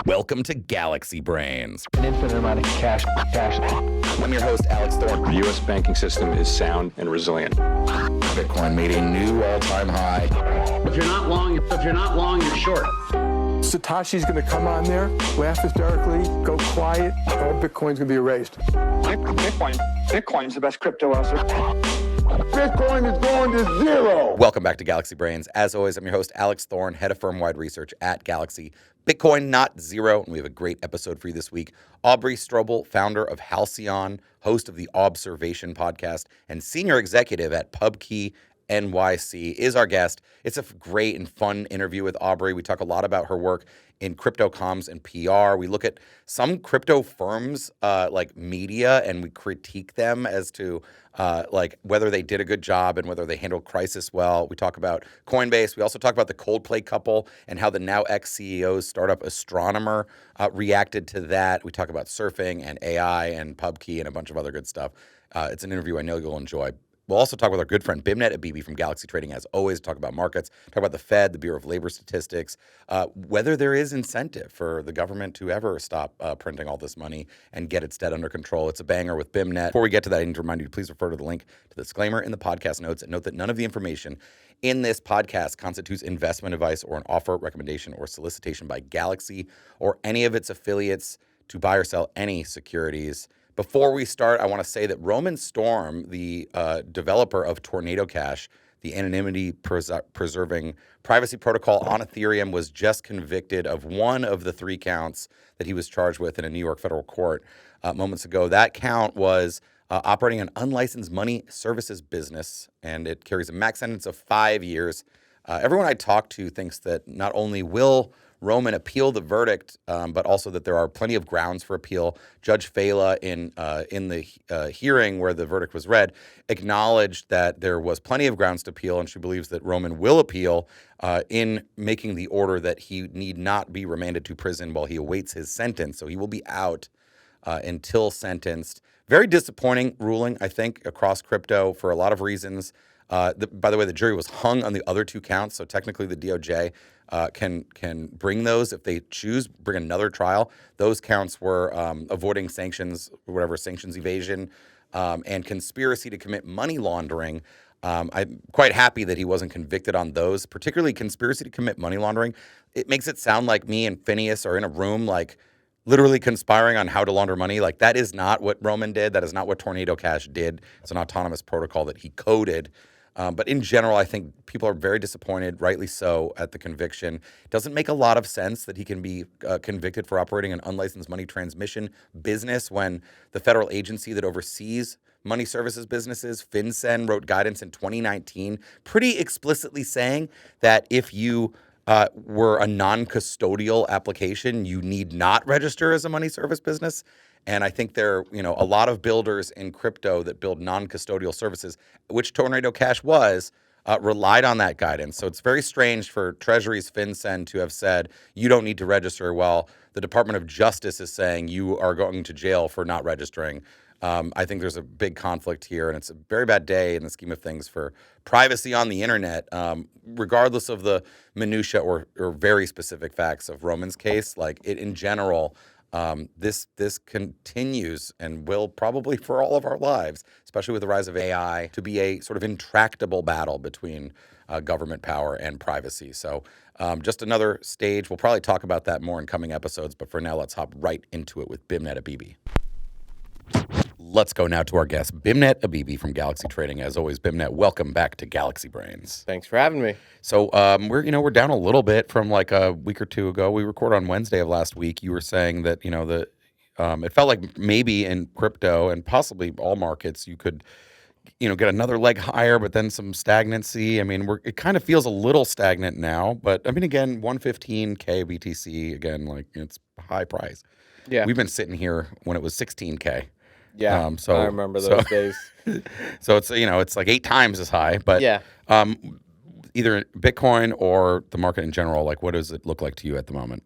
Welcome to Galaxy Brains. An infinite amount of cash. I'm your host, Alex Thorn. The U.S. banking system is sound and resilient. Bitcoin made a new all-time high. If you're not long, you're short. Satoshi's going to come on there, laugh hysterically, go quiet, all Bitcoin's going to be erased. Bitcoin's the best crypto out there. Bitcoin is going to zero. Welcome back to Galaxy Brains. As always, I'm your host, Alex Thorn, head of firm-wide research at Galaxy. Bitcoin not zero, and we have a great episode for you this week. Aubrey Strobel, founder of Halcyon, host of the Aubservation podcast, and senior executive at PubKey NYC, is our guest. It's a great and fun interview with Aubrey. We talk a lot about her work in crypto comms and PR. We look at some crypto firms like media, and we critique them as to like whether they did a good job and whether they handled crisis well. We talk about Coinbase. We also talk about the Coldplay couple and how the now ex-CEO's startup Astronomer reacted to that. We talk about surfing and AI and PubKey and a bunch of other good stuff. It's an interview I know you'll enjoy. We'll also talk with our good friend Beimnet Abebe from Galaxy Trading, as always, talk about markets, talk about the Fed, the Bureau of Labor Statistics, whether there is incentive for the government to ever stop printing all this money and get its debt under control. It's a banger with Beimnet. Before we get to that, I need to remind you to please refer to the link to the disclaimer in the podcast notes, and note that none of the information in this podcast constitutes investment advice or an offer, recommendation, or solicitation by Galaxy or any of its affiliates to buy or sell any securities. Before we start, I want to say that Roman Storm, the developer of Tornado Cash, the anonymity-preserving privacy protocol on Ethereum, was just convicted of one of the 3 counts that he was charged with in a New York federal court moments ago. That count was operating an unlicensed money services business, and it carries a max sentence of 5 years. Everyone I talk to thinks that not only will Roman appeal the verdict, but also that there are plenty of grounds for appeal. Judge Fela, in the hearing where the verdict was read, acknowledged that there was plenty of grounds to appeal, and she believes that Roman will appeal in making the order that he need not be remanded to prison while he awaits his sentence. So he will be out until sentenced. Very disappointing ruling, I think, across crypto for a lot of reasons. By the way, the jury was hung on the other 2 counts, so technically the DOJ can bring those if they choose, bring another trial. Those counts were avoiding sanctions, whatever, sanctions evasion, and conspiracy to commit money laundering. I'm quite happy that he wasn't convicted on those, particularly conspiracy to commit money laundering. It makes it sound like me and Phineas are in a room, like, literally conspiring on how to launder money. Like, that is not what Roman did. That is not what Tornado Cash did. It's an autonomous protocol that he coded. But in general, I think people are very disappointed, rightly so, at the conviction. It doesn't make a lot of sense that he can be convicted for operating an unlicensed money transmission business when the federal agency that oversees money services businesses, FinCEN, wrote guidance in 2019 pretty explicitly saying that if you were a non-custodial application, you need not register as a money service business. And I think there are, a lot of builders in crypto that build non-custodial services, which Tornado Cash was, relied on that guidance. So it's very strange for Treasury's FinCEN to have said, you don't need to register, while the Department of Justice is saying you are going to jail for not registering. I think there's a big conflict here, and it's a very bad day in the scheme of things for privacy on the internet, regardless of the minutia or very specific facts of Roman's case. Like, it in general, this continues and will probably for all of our lives, especially with the rise of AI, to be a sort of intractable battle between government power and privacy. So just another stage. We'll probably talk about that more in coming episodes, but for now, let's hop right into it with Beimnet Abebe. Let's go now to our guest, Beimnet Abebe from Galaxy Trading. As always, Beimnet, welcome back to Galaxy Brains. Thanks for having me. So we're down a little bit from like a week or 2 ago. We recorded on Wednesday of last week. You were saying that it felt like maybe in crypto and possibly all markets you could get another leg higher, but then some stagnancy. I mean, it kind of feels a little stagnant now, but I mean, again, 115K BTC again, like it's a high price. Yeah, we've been sitting here when it was 16K. Yeah, so I remember those days. So it's it's like 8 times as high. But yeah, either Bitcoin or the market in general, like what does it look like to you at the moment?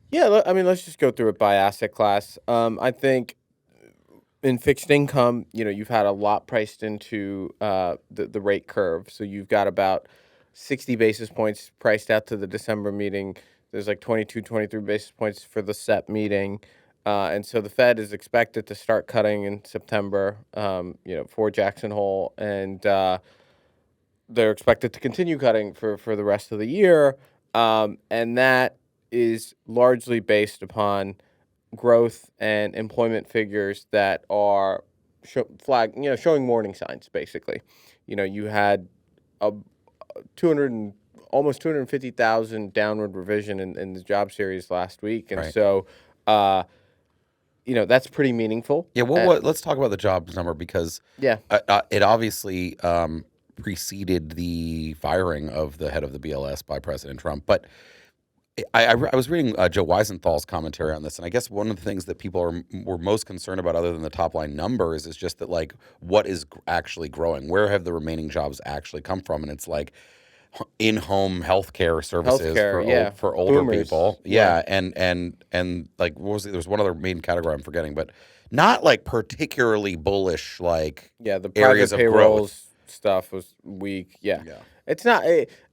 Yeah, I mean, let's just go through it by asset class. I think in fixed income, you've had a lot priced into the rate curve. So you've got about 60 basis points priced out to the December meeting. There's like 22, 23 basis points for the SEP meeting. And so the Fed is expected to start cutting in September, for Jackson Hole. And they're expected to continue cutting for the rest of the year. And that is largely based upon growth and employment figures that are showing warning signs, basically. You had a 200 almost 250,000 downward revision in the job series last week. And Right. so, that's pretty meaningful. Yeah, what? Let's talk about the jobs number because Yeah. it obviously preceded the firing of the head of the BLS by President Trump. But I was reading Joe Weisenthal's commentary on this, and I guess one of the things that people were most concerned about, other than the top line numbers, is just that like what is actually growing? Where have the remaining jobs actually come from? And it's like in-home healthcare services for older Boomers. people. Yeah, and like what was it? There's one other main category I'm forgetting, but not like particularly bullish. Like Yeah, the areas private of payrolls growth. stuff was weak. Yeah. Yeah. It's not,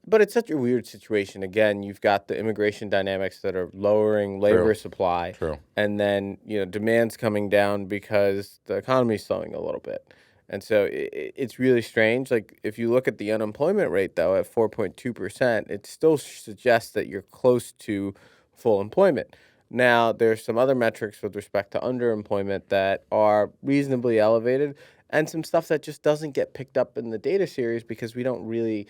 but it's such a weird situation. Again, you've got the immigration dynamics that are lowering labor supply. True. And then, demand's coming down because the economy's slowing a little bit. And so it's really strange. Like, if you look at the unemployment rate, though, at 4.2%, it still suggests that you're close to full employment. Now, there's some other metrics with respect to underemployment that are reasonably elevated, and some stuff that just doesn't get picked up in the data series because we don't really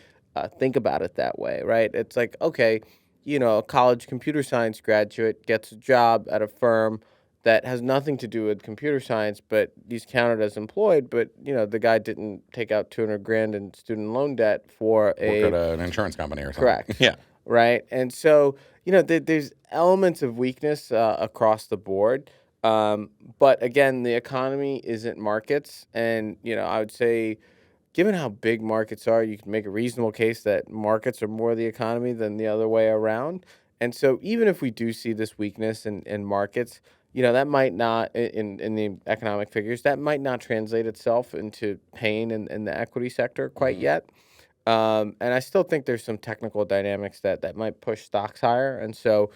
think about it that way, right? It's like, okay, a college computer science graduate gets a job at a firm that has nothing to do with computer science, but he's counted as employed. But the guy didn't take out $200,000 in student loan debt for Work at an insurance company or something. Correct. Yeah. Right. And so there's elements of weakness across the board. But again, the economy isn't markets, and I would say, given how big markets are, you can make a reasonable case that markets are more the economy than the other way around. And so even if we do see this weakness in markets, that might not, in the economic figures, that might not translate itself into pain in the equity sector quite yet. And I still think there's some technical dynamics that might push stocks higher. And so,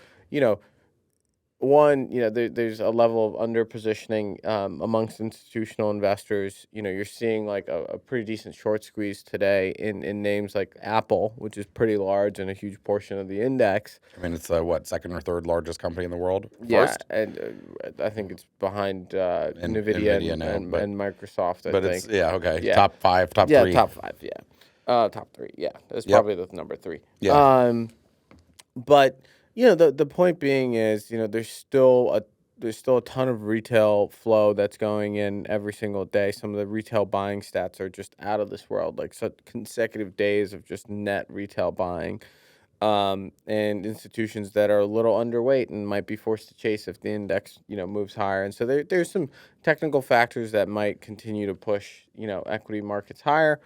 there's a level of under-positioning amongst institutional investors. You're seeing like a pretty decent short squeeze today in names like Apple, which is pretty large and a huge portion of the index. I mean, it's second or third largest company in the world? Yeah, First? and I think it's behind NVIDIA now, and Microsoft, But think. it's, okay. Yeah. Top 5, top Yeah, 3. top 5, yeah. Top 3, yeah. That's Yep. probably the number 3. Yeah. But the point being is, there's still a ton of retail flow that's going in every single day. Some of the retail buying stats are just out of this world, like such consecutive days of just net retail buying. And institutions that are a little underweight and might be forced to chase if the index, moves higher. And so there's some technical factors that might continue to push, equity markets higher.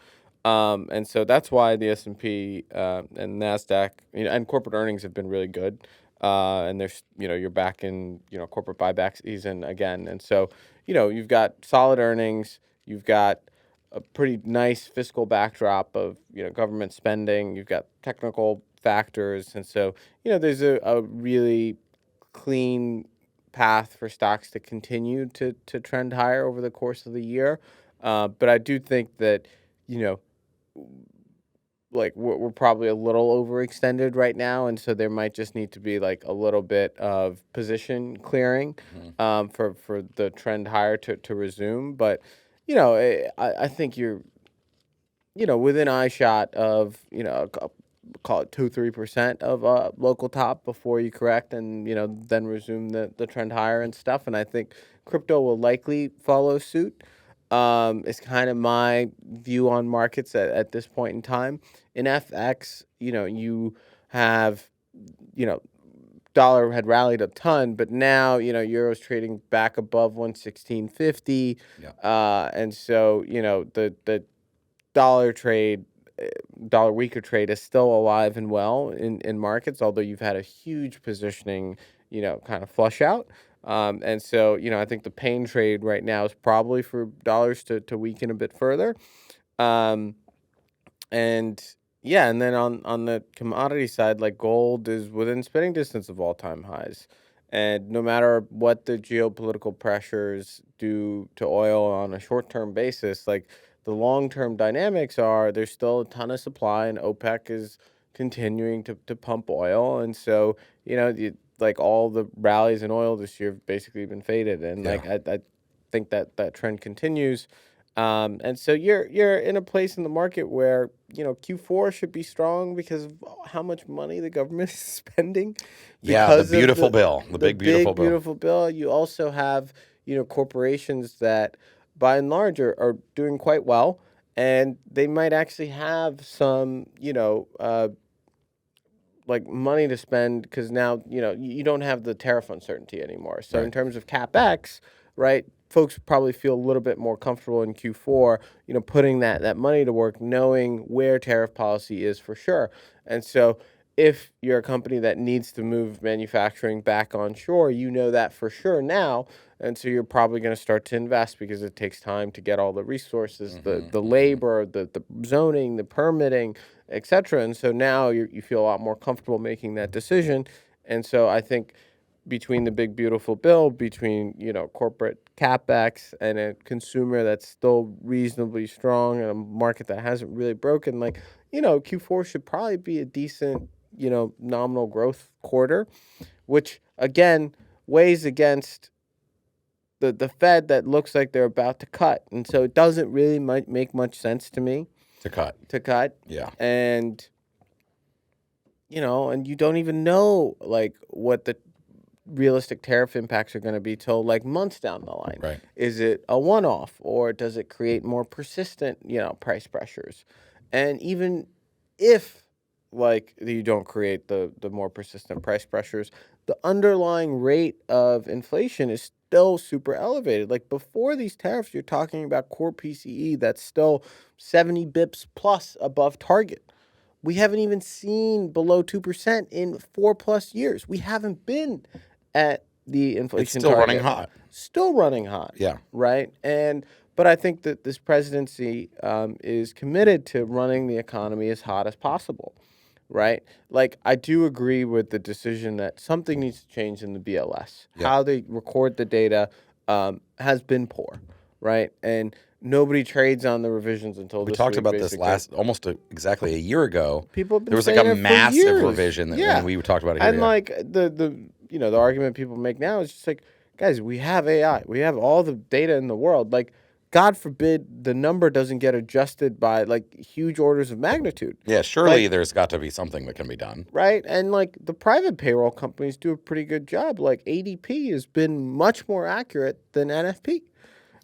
And so that's why the S&P and NASDAQ, and corporate earnings have been really good. And there's, you're back in, corporate buyback season again. And so, you've got solid earnings, you've got a pretty nice fiscal backdrop of, government spending, you've got technical factors. And so, there's a really clean path for stocks to continue to trend higher over the course of the year. But I do think that, like we're probably a little overextended right now, and so there might just need to be like a little bit of position clearing for the trend higher to resume. But I think you're within eye shot of call it 2-3% of local top before you correct and then resume the trend higher and stuff. And I think crypto will likely follow suit. Is kind of my view on markets at this point in time. In FX, you have, dollar had rallied a ton, but now, euro's trading back above 116.50. Yeah. And so, the dollar weaker trade is still alive and well in markets, although you've had a huge positioning, kind of flush out. And so, I think the pain trade right now is probably for dollars to weaken a bit further. And, Yeah, and then on the commodity side, like gold is within spitting distance of all-time highs. And no matter what the geopolitical pressures do to oil on a short-term basis, like the long-term dynamics are there's still a ton of supply and OPEC is continuing to pump oil. And so, like all the rallies in oil this year have basically been faded. And Yeah. like I think that trend continues. And so you're in a place in the market where Q4 should be strong because of how much money the government is spending. Yeah, the Because of beautiful bill, the big beautiful bill. beautiful bill. You also have corporations that, by and large, are doing quite well, and they might actually have some like money to spend because now you don't have the tariff uncertainty anymore. So in Right. terms of capex, right, folks probably feel a little bit more comfortable in Q4, putting that money to work, knowing where tariff policy is for sure. And so if you're a company that needs to move manufacturing back onshore, you know that for sure now. And so you're probably going to start to invest because it takes time to get all the resources, the labor, the zoning, the permitting, etc. And so now you feel a lot more comfortable making that decision. And so I think between the big beautiful bill, between corporate capex and a consumer that's still reasonably strong and a market that hasn't really broken, like Q4 should probably be a decent nominal growth quarter, which again weighs against the Fed that looks like they're about to cut. And so it doesn't really make much sense to me To cut. to cut. Yeah. And and you don't even know like what the realistic tariff impacts are going to be till like months down the line. Right. Is it a one-off or does it create more persistent, price pressures? And even if like you don't create the more persistent price pressures, the underlying rate of inflation is still super elevated. Like before these tariffs, you're talking about core PCE that's still 70 bips plus above target. We haven't even seen below 2% in 4+ years. We haven't been at the inflation It's still target. running hot. Still running hot. Yeah. Right. But I think that this presidency is committed to running the economy as hot as possible. Right. Like I do agree with the decision that something needs to change in the BLS. Yeah. How they record the data has been poor. Right. And nobody trades on the revisions until We this talked week, about this basically. almost exactly a year ago. People have been There was like saying a it for massive years. revision that Yeah. and we talked about it here. And yeah. like the argument people make now is just like, guys, we have AI. We have all the data in the world. Like, God forbid the number doesn't get adjusted by like huge orders of magnitude. Yeah, surely Like- there's got to be something that can be done. Right. And like the private payroll companies do a pretty good job. Like ADP has been much more accurate than NFP.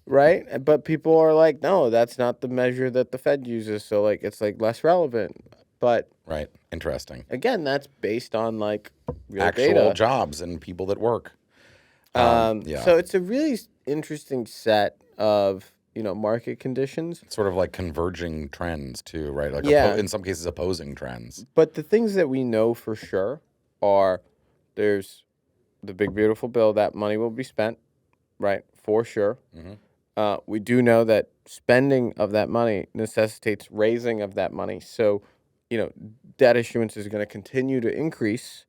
Right. But people are like, no, that's not the measure that the Fed uses. So like it's like less relevant. But Right. Interesting. again, that's based on like real Actual data. jobs and people that work. Yeah. So it's a really interesting set of market conditions. Sort of like converging trends too, right? Like Yeah. in some cases opposing trends. But the things that we know for sure are there's the big beautiful bill, that money will be spent, right? For sure. We do know that spending of that money necessitates raising of that money. So, debt issuance is going to continue to increase.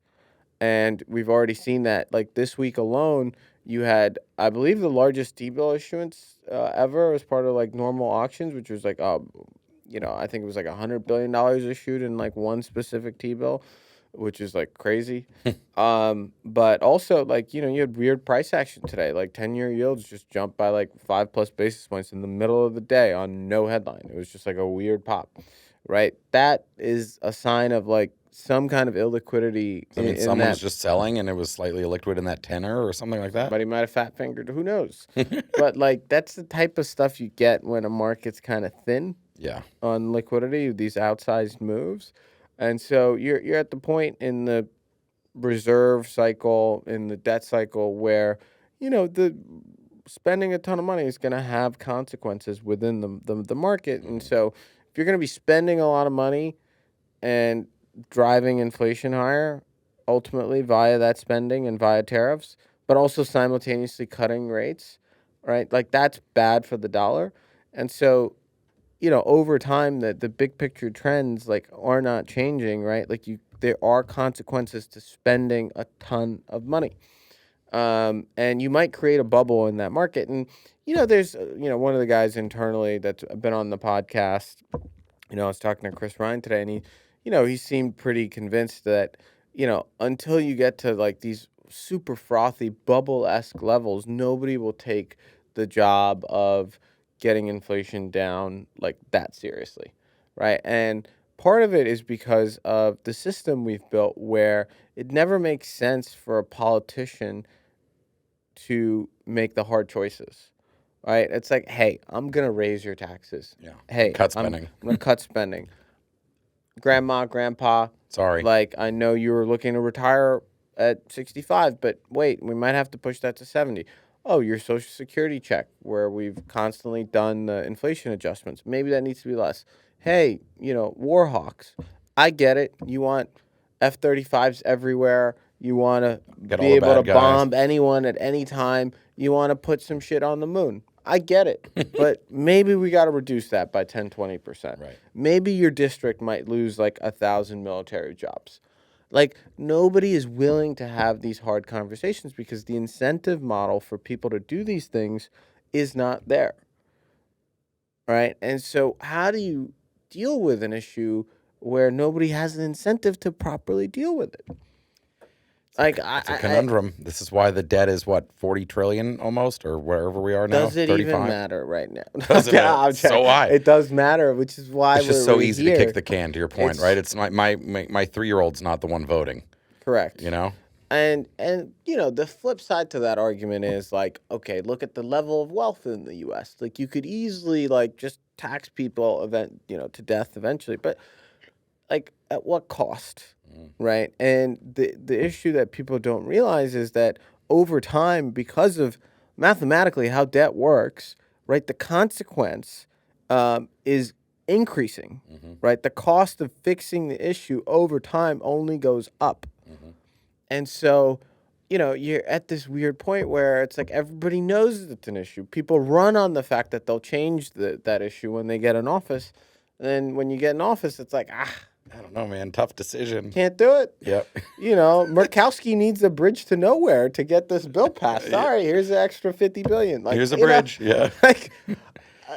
And we've already seen that. Like this week alone, you had, I believe, the largest T-bill issuance ever as part of like normal auctions, which was like, I think it was like $100 billion issued in like one specific T-bill, which is like crazy. But also like, you had weird price action today. Like 10-year yields just jumped by like 5+ basis points in the middle of the day on no headline. It was just like a weird pop, right? That is a sign of like some kind of illiquidity. I mean, in someone that. was just selling and it was slightly illiquid in that tenor or something like that. Somebody might have fat fingered. Who knows? But like that's the type of stuff you get when a market's kind of thin Yeah. on liquidity. These outsized moves, and so you're at the point in the reserve cycle, in the debt cycle, where the spending a ton of money is going to have consequences within the market, and so if you're going to be spending a lot of money and driving inflation higher, ultimately via that spending and via tariffs, but also simultaneously cutting rates, right? Like that's bad for the dollar. And so over time that the big picture trends like are not changing, right? Like there are consequences to spending a ton of money. And you might create a bubble in that market. And, there's, one of the guys internally that's been on the podcast, I was talking to Chris Ryan today, and he seemed pretty convinced that, until you get to like these super frothy bubble-esque levels, nobody will take the job of getting inflation down like that seriously, right? And part of it is because of the system we've built where it never makes sense for a politician to make the hard choices, right? It's like, hey, I'm going to raise your taxes. Yeah. Hey, Cut spending. I'm going to cut spending. Grandma, grandpa, Sorry. like, I know you were looking to retire at 65, but wait, we might have to push that to 70. Oh, your Social Security check, where we've constantly done the inflation adjustments. Maybe that needs to be less. Hey, war hawks. I get it. You want F-35s everywhere. You want to be able to bomb anyone at any time. You want to put some shit on the moon. I get it. But maybe we got to reduce that by 10, 20%. Right. Maybe your district might lose like 1,000 military jobs. Like, nobody is willing to have these hard conversations because the incentive model for people to do these things is not there. Right? And so how do you deal with an issue where nobody has an incentive to properly deal with it? Like, It's a conundrum. This is why the debt is, 40 trillion almost, or wherever we are now? Does it 35? even matter right now? Does it matter? It's so high. It does matter, which is why it's just so easy here. to kick the can, to your point, right? It's my 3-year-old's not the one voting. Correct. And the flip side to that argument is like, okay, look at the level of wealth in the U.S. Like, you could easily like just tax people to death eventually, but like at what cost? Right. And the issue that people don't realize is that over time, because of mathematically how debt works, right, the consequence is increasing, right? The cost of fixing the issue over time only goes up. And so, you're at this weird point where it's like everybody knows it's an issue. People run on the fact that they'll change that issue when they get in office. And then when you get in office, it's like, I don't know, man. Tough decision. Can't do it. Yep. Murkowski needs a bridge to nowhere to get this bill passed. Sorry, here's an extra $50 billion. Like, here's a bridge. Yeah. Like,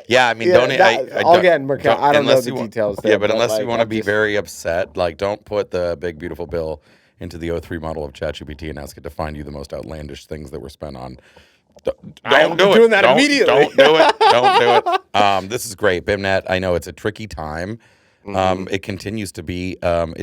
yeah, I mean, yeah, don't. Again, Murkowski. I don't know the details. Yeah, but unless like, you want to be very upset, like, don't put the big beautiful bill into the O3 model of ChatGPT and ask it to find you the most outlandish things that were spent on. Don't do it. Doing that immediately. Don't do it. Don't do it. This is great, BIMNet. I know it's a tricky time. It continues to be. What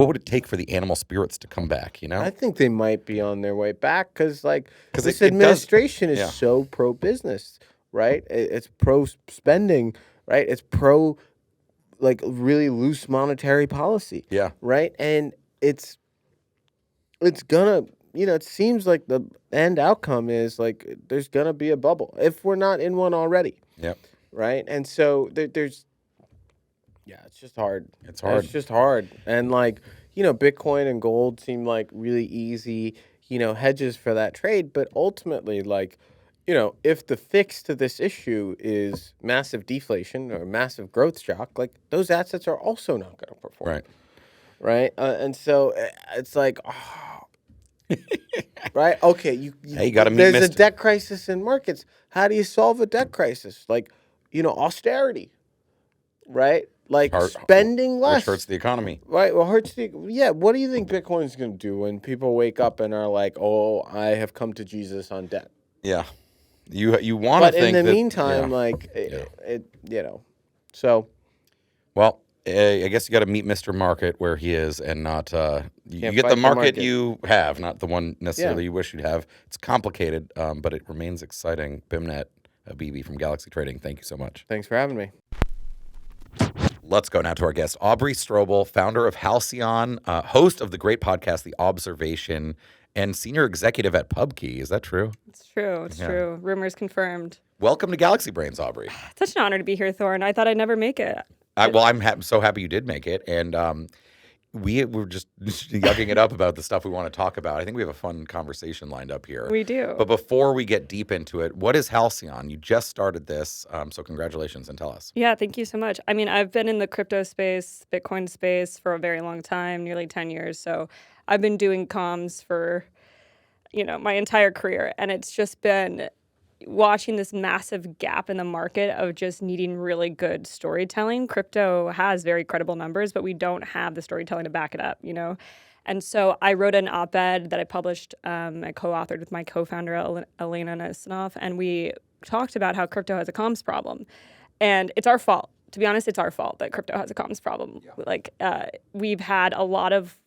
would it take for the animal spirits to come back? I think they might be on their way back because this it administration does, is so pro business, right? It's pro spending, right? It's pro like really loose monetary policy, Yeah. right? And it's gonna. It seems like the end outcome is like there's gonna be a bubble if we're not in one already. Yep. Right, and so there's. Yeah, it's just hard. It's hard. It's just hard. And Bitcoin and gold seem like really easy, hedges for that trade. But ultimately, if the fix to this issue is massive deflation or massive growth shock, like those assets are also not going to perform. Right. Right. And so it's like, right. Okay. You got to meet There's a debt crisis in markets. How do you solve a debt crisis? Austerity. Right. Like spending less. Which hurts the economy. Right. Well, what do you think Bitcoin's going to do when people wake up and are like, oh, I have come to Jesus on debt? Yeah. You want to think that. But in the meantime, so. Well, I guess you got to meet Mr. Market where he is and not, you get the market you have, not the one necessarily you wish you'd have. It's complicated, but it remains exciting. Beimnet Abebe from Galaxy Trading. Thank you so much. Thanks for having me. Let's go now to our guest, Aubrey Strobel, founder of Halcyon, host of the great podcast, The Aubservation, and senior executive at PubKey. Is that true? It's true. It's true. Rumors confirmed. Welcome to Galaxy Brains, Aubrey. Such an honor to be here, Thorn. I thought I'd never make it. I'm so happy you did make it. And we're just yucking it up about the stuff we want to talk about. I think we have a fun conversation lined up here. We do. But before we get deep into it, what is Halcyon? You just started this, so congratulations and tell us. Yeah, thank you so much. I mean, I've been in the crypto space, Bitcoin space for a very long time, nearly 10 years. So I've been doing comms for, my entire career. And it's just been watching this massive gap in the market of just needing really good storytelling. Crypto has very credible numbers, but we don't have the storytelling to back it up, And so I wrote an op-ed that I published, I co-authored with my co-founder, Elena Nisanoff, and we talked about how crypto has a comms problem. And it's our fault. To be honest, it's our fault that crypto has a comms problem. Yeah. We've had a lot of,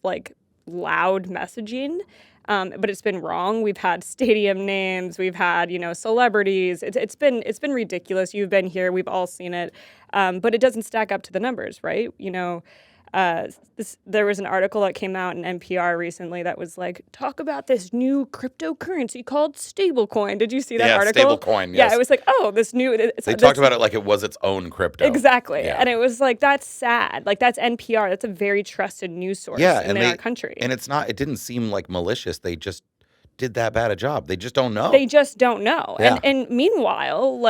loud messaging, but it's been wrong. We've had stadium names, we've had celebrities. It's been ridiculous. You've been here, we've all seen it, but it doesn't stack up to the numbers, right? There was an article that came out in NPR recently that was like, talk about this new cryptocurrency called stablecoin. Did you see that article? Yeah, stablecoin, yes. Yeah, it was like, oh, this new... They talked about it like it was its own crypto. Exactly. Yeah. And it was like, that's sad. That's NPR. That's a very trusted news source in our country. And it didn't seem like malicious. They just did that bad a job. They just don't know. They just don't know. Yeah. And meanwhile,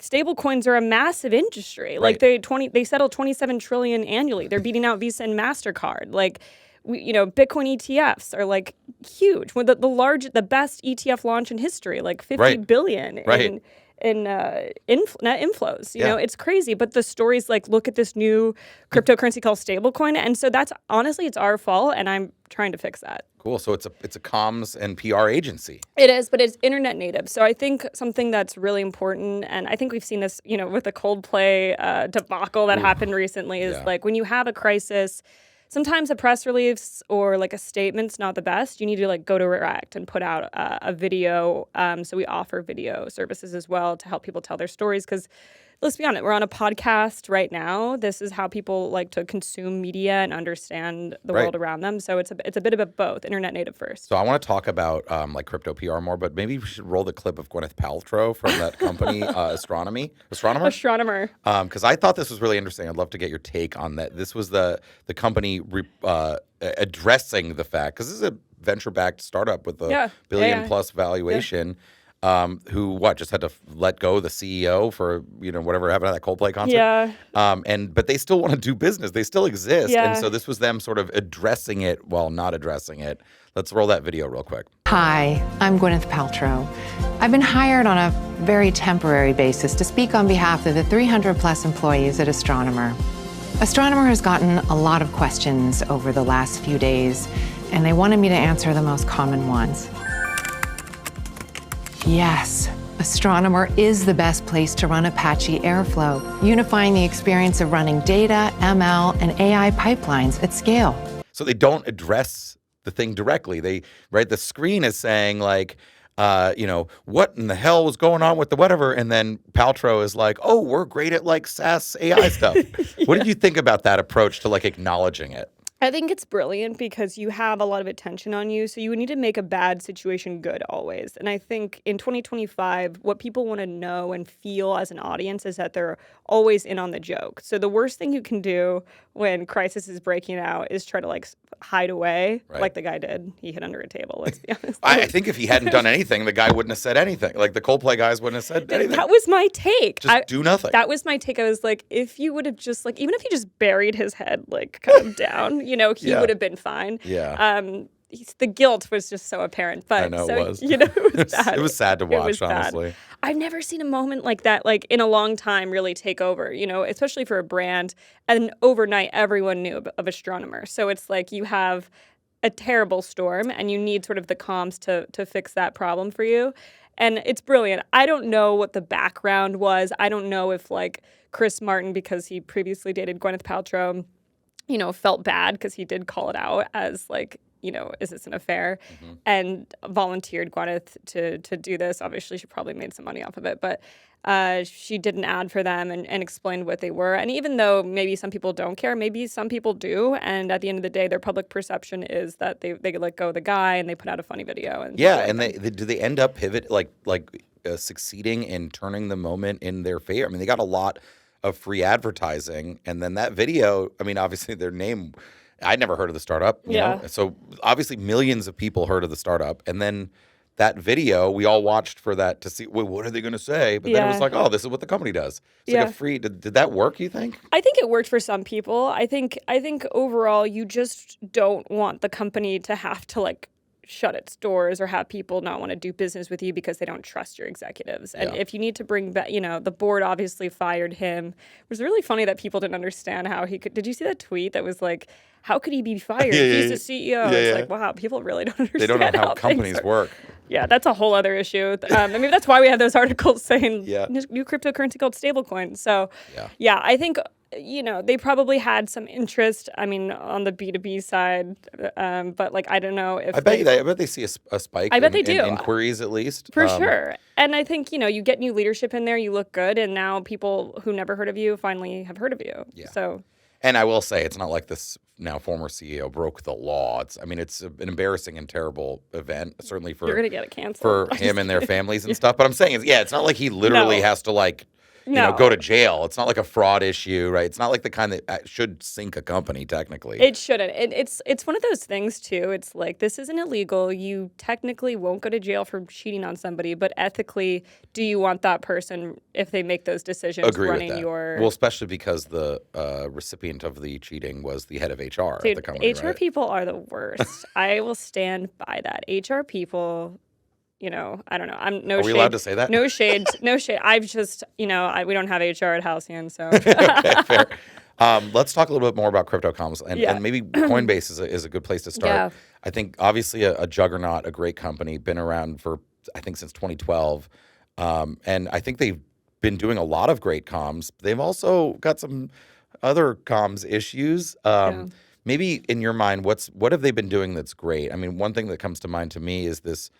stable coins are a massive industry. Right. They settle 27 trillion annually. They're beating out Visa and MasterCard. Bitcoin ETFs are huge. One of the best ETF launch in history, 50 billion in net inflows. You know, it's crazy. But the stories look at this new cryptocurrency called stablecoin, and so that's honestly it's our fault, and I'm trying to fix that. Cool. So it's a comms and PR agency. It is, but it's internet native. So I think something that's really important, and I think we've seen this, with the Coldplay debacle that happened recently, is when you have a crisis, sometimes a press release or a statement's not the best. You need to go direct and put out a video. So we offer video services as well to help people tell their stories because let's be honest, we're on a podcast right now. This is how people like to consume media and understand the world around them. So it's a bit of both, internet native first. So I want to talk about crypto PR more, but maybe we should roll the clip of Gwyneth Paltrow from that company, Astronomer. Because I thought this was really interesting. I'd love to get your take on that. This was the company addressing the fact, because this is a venture-backed startup with a billion-plus valuation. Who just had to let go the CEO for whatever happened at that Coldplay concert. Yeah. But they still want to do business. They still exist. Yeah. And so this was them sort of addressing it while not addressing it. Let's roll that video real quick. Hi, I'm Gwyneth Paltrow. I've been hired on a very temporary basis to speak on behalf of the 300 plus employees at Astronomer. Astronomer has gotten a lot of questions over the last few days, and they wanted me to answer the most common ones. Yes, Astronomer is the best place to run Apache Airflow, unifying the experience of running data, ML, and AI pipelines at scale. So they don't address the thing directly. The screen is saying what in the hell was going on with the whatever? And then Paltrow is like, oh, we're great at SaaS AI stuff. What did you think about that approach to acknowledging it? I think it's brilliant because you have a lot of attention on you, so you need to make a bad situation good always. And I think in 2025, what people want to know and feel as an audience is that they're always in on the joke. So the worst thing you can do when crisis is breaking out is try to hide away like the guy did. He hid under a table, let's be honest. I think if he hadn't done anything, the guy wouldn't have said anything. The Coldplay guys wouldn't have said anything. That was my take. Just do nothing. That was my take. I was like, if you would have just even if he just buried his head kind of down, he would have been fine. Yeah. The guilt was just so apparent. But I know so, it was. It was bad. It was sad to watch, honestly. I've never seen a moment like that, in a long time, really take over, especially for a brand. And overnight, everyone knew of Astronomer. So it's you have a terrible storm and you need sort of the comms to fix that problem for you. And it's brilliant. I don't know what the background was. I don't know if Chris Martin, because he previously dated Gwyneth Paltrow, felt bad because he did call it out as is this an affair? Mm-hmm. And volunteered Gwyneth to do this. Obviously, she probably made some money off of it, but she did an ad for them and explained what they were. And even though maybe some people don't care, maybe some people do. And at the end of the day, their public perception is that they let go of the guy and they put out a funny video. And do they end up succeeding in turning the moment in their favor? I mean, they got a lot of free advertising, and then that video. I mean, obviously their name I'd never heard of the startup. You know? So obviously millions of people heard of the startup. And then that video, we all watched for that to see, well, what are they going to say? But then it was like, oh, this is what the company does. It's like a free, did that work, you think? I think it worked for some people. I think overall, you just don't want the company to have to like shut its doors or have people not want to do business with you because they don't trust your executives. And if you need to bring back, you know, the board obviously fired him. It was really funny that people didn't understand how he could. Did you see that tweet that was like, how could he be fired? He's the CEO. It's like, wow, people really don't understand. They don't know how companies work. Yeah, that's a whole other issue. I mean, that's why we have those articles saying new cryptocurrency called stablecoins. So, I think, you know, they probably had some interest, I mean, on the B2B side. But, like, I don't know if I bet they see a spike I bet they do. in inquiries, at least. For sure. And I think, you know, you get new leadership in there, you look good, and now people who never heard of you finally have heard of you. Yeah. So... And I will say, it's not like this now former CEO broke the law. I mean, it's an embarrassing and terrible event, certainly for You're gonna get it canceled. for him and their families and stuff. But I'm saying, it's not like he literally has to like, you know, go to jail. It's not like a fraud issue, right? It's not like the kind that should sink a company, technically. It shouldn't. It's one of those things too. It's like, this isn't illegal. You technically won't go to jail for cheating on somebody, but ethically, do you want that person, if they make those decisions, running your... Well, especially because the recipient of the cheating was the head of HR at the company, HR people are the worst. I will stand by that. HR people... You know, I don't know. Are we allowed to say that? No shade. No shade. I've just, you know, we don't have HR at Halcyon, so. Okay, fair. Let's talk a little bit more about crypto comms, and maybe Coinbase is a good place to start. Yeah. I think obviously a juggernaut, a great company, been around for I think since 2012, and I think they've been doing a lot of great comms. They've also got some other comms issues. Maybe in your mind, what have they been doing that's great? I mean, one thing that comes to mind to me is this.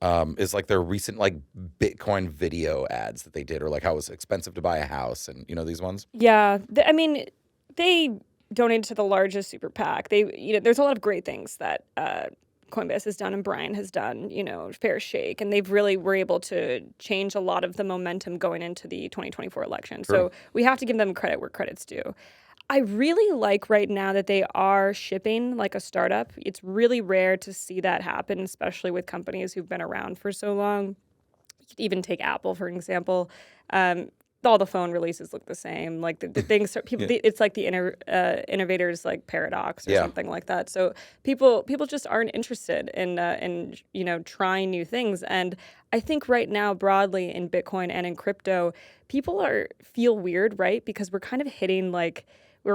Is like their recent like Bitcoin video ads that they did, or like how it was expensive to buy a house, and you know these ones. Yeah, I mean, they donated to the largest super PAC. There's a lot of great things that Coinbase has done and Brian has done. You know, fair shake, and they've really were able to change a lot of the momentum going into the 2024 election. True. So we have to give them credit where credit's due. I really like right now that they are shipping like a startup. It's really rare to see that happen, especially with companies who've been around for so long. You could even take Apple, for example. All the phone releases look the same. Like the things, people, it's like the innovators like paradox or something like that. So people just aren't interested in you know, trying new things. And I think right now, broadly in Bitcoin and in crypto, people feel weird, right? Because we're kind of hitting like.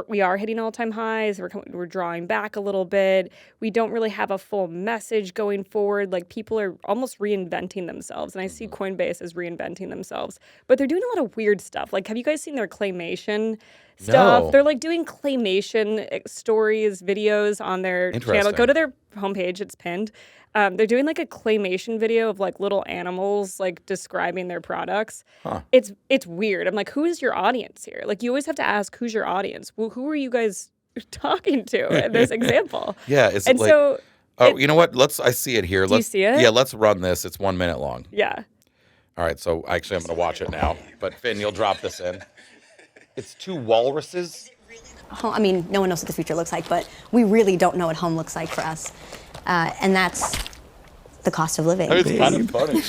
We are hitting all-time highs. We're drawing back a little bit. We don't really have a full message going forward. Like, people are almost reinventing themselves. And I see Coinbase as reinventing themselves. But they're doing a lot of weird stuff. Like, have you guys seen their claymation stuff? No. They're, like, doing claymation stories, videos on their channel. Go to their homepage. It's pinned. They're doing like a claymation video of like little animals like describing their products. Huh. It's weird. I'm like, who is your audience here? Like, you always have to ask, who's your audience? Well, who are you guys talking to in this example? Yeah, is it like? So you know what? I see it here. Do you see it? Yeah, let's run this. It's 1 minute long. Yeah. All right. So actually, I'm going to watch it now. But Finn, you'll drop this in. It's two walruses. I mean, no one knows what the future looks like, but we really don't know what home looks like for us. And that's the cost of living. It's kind of funny.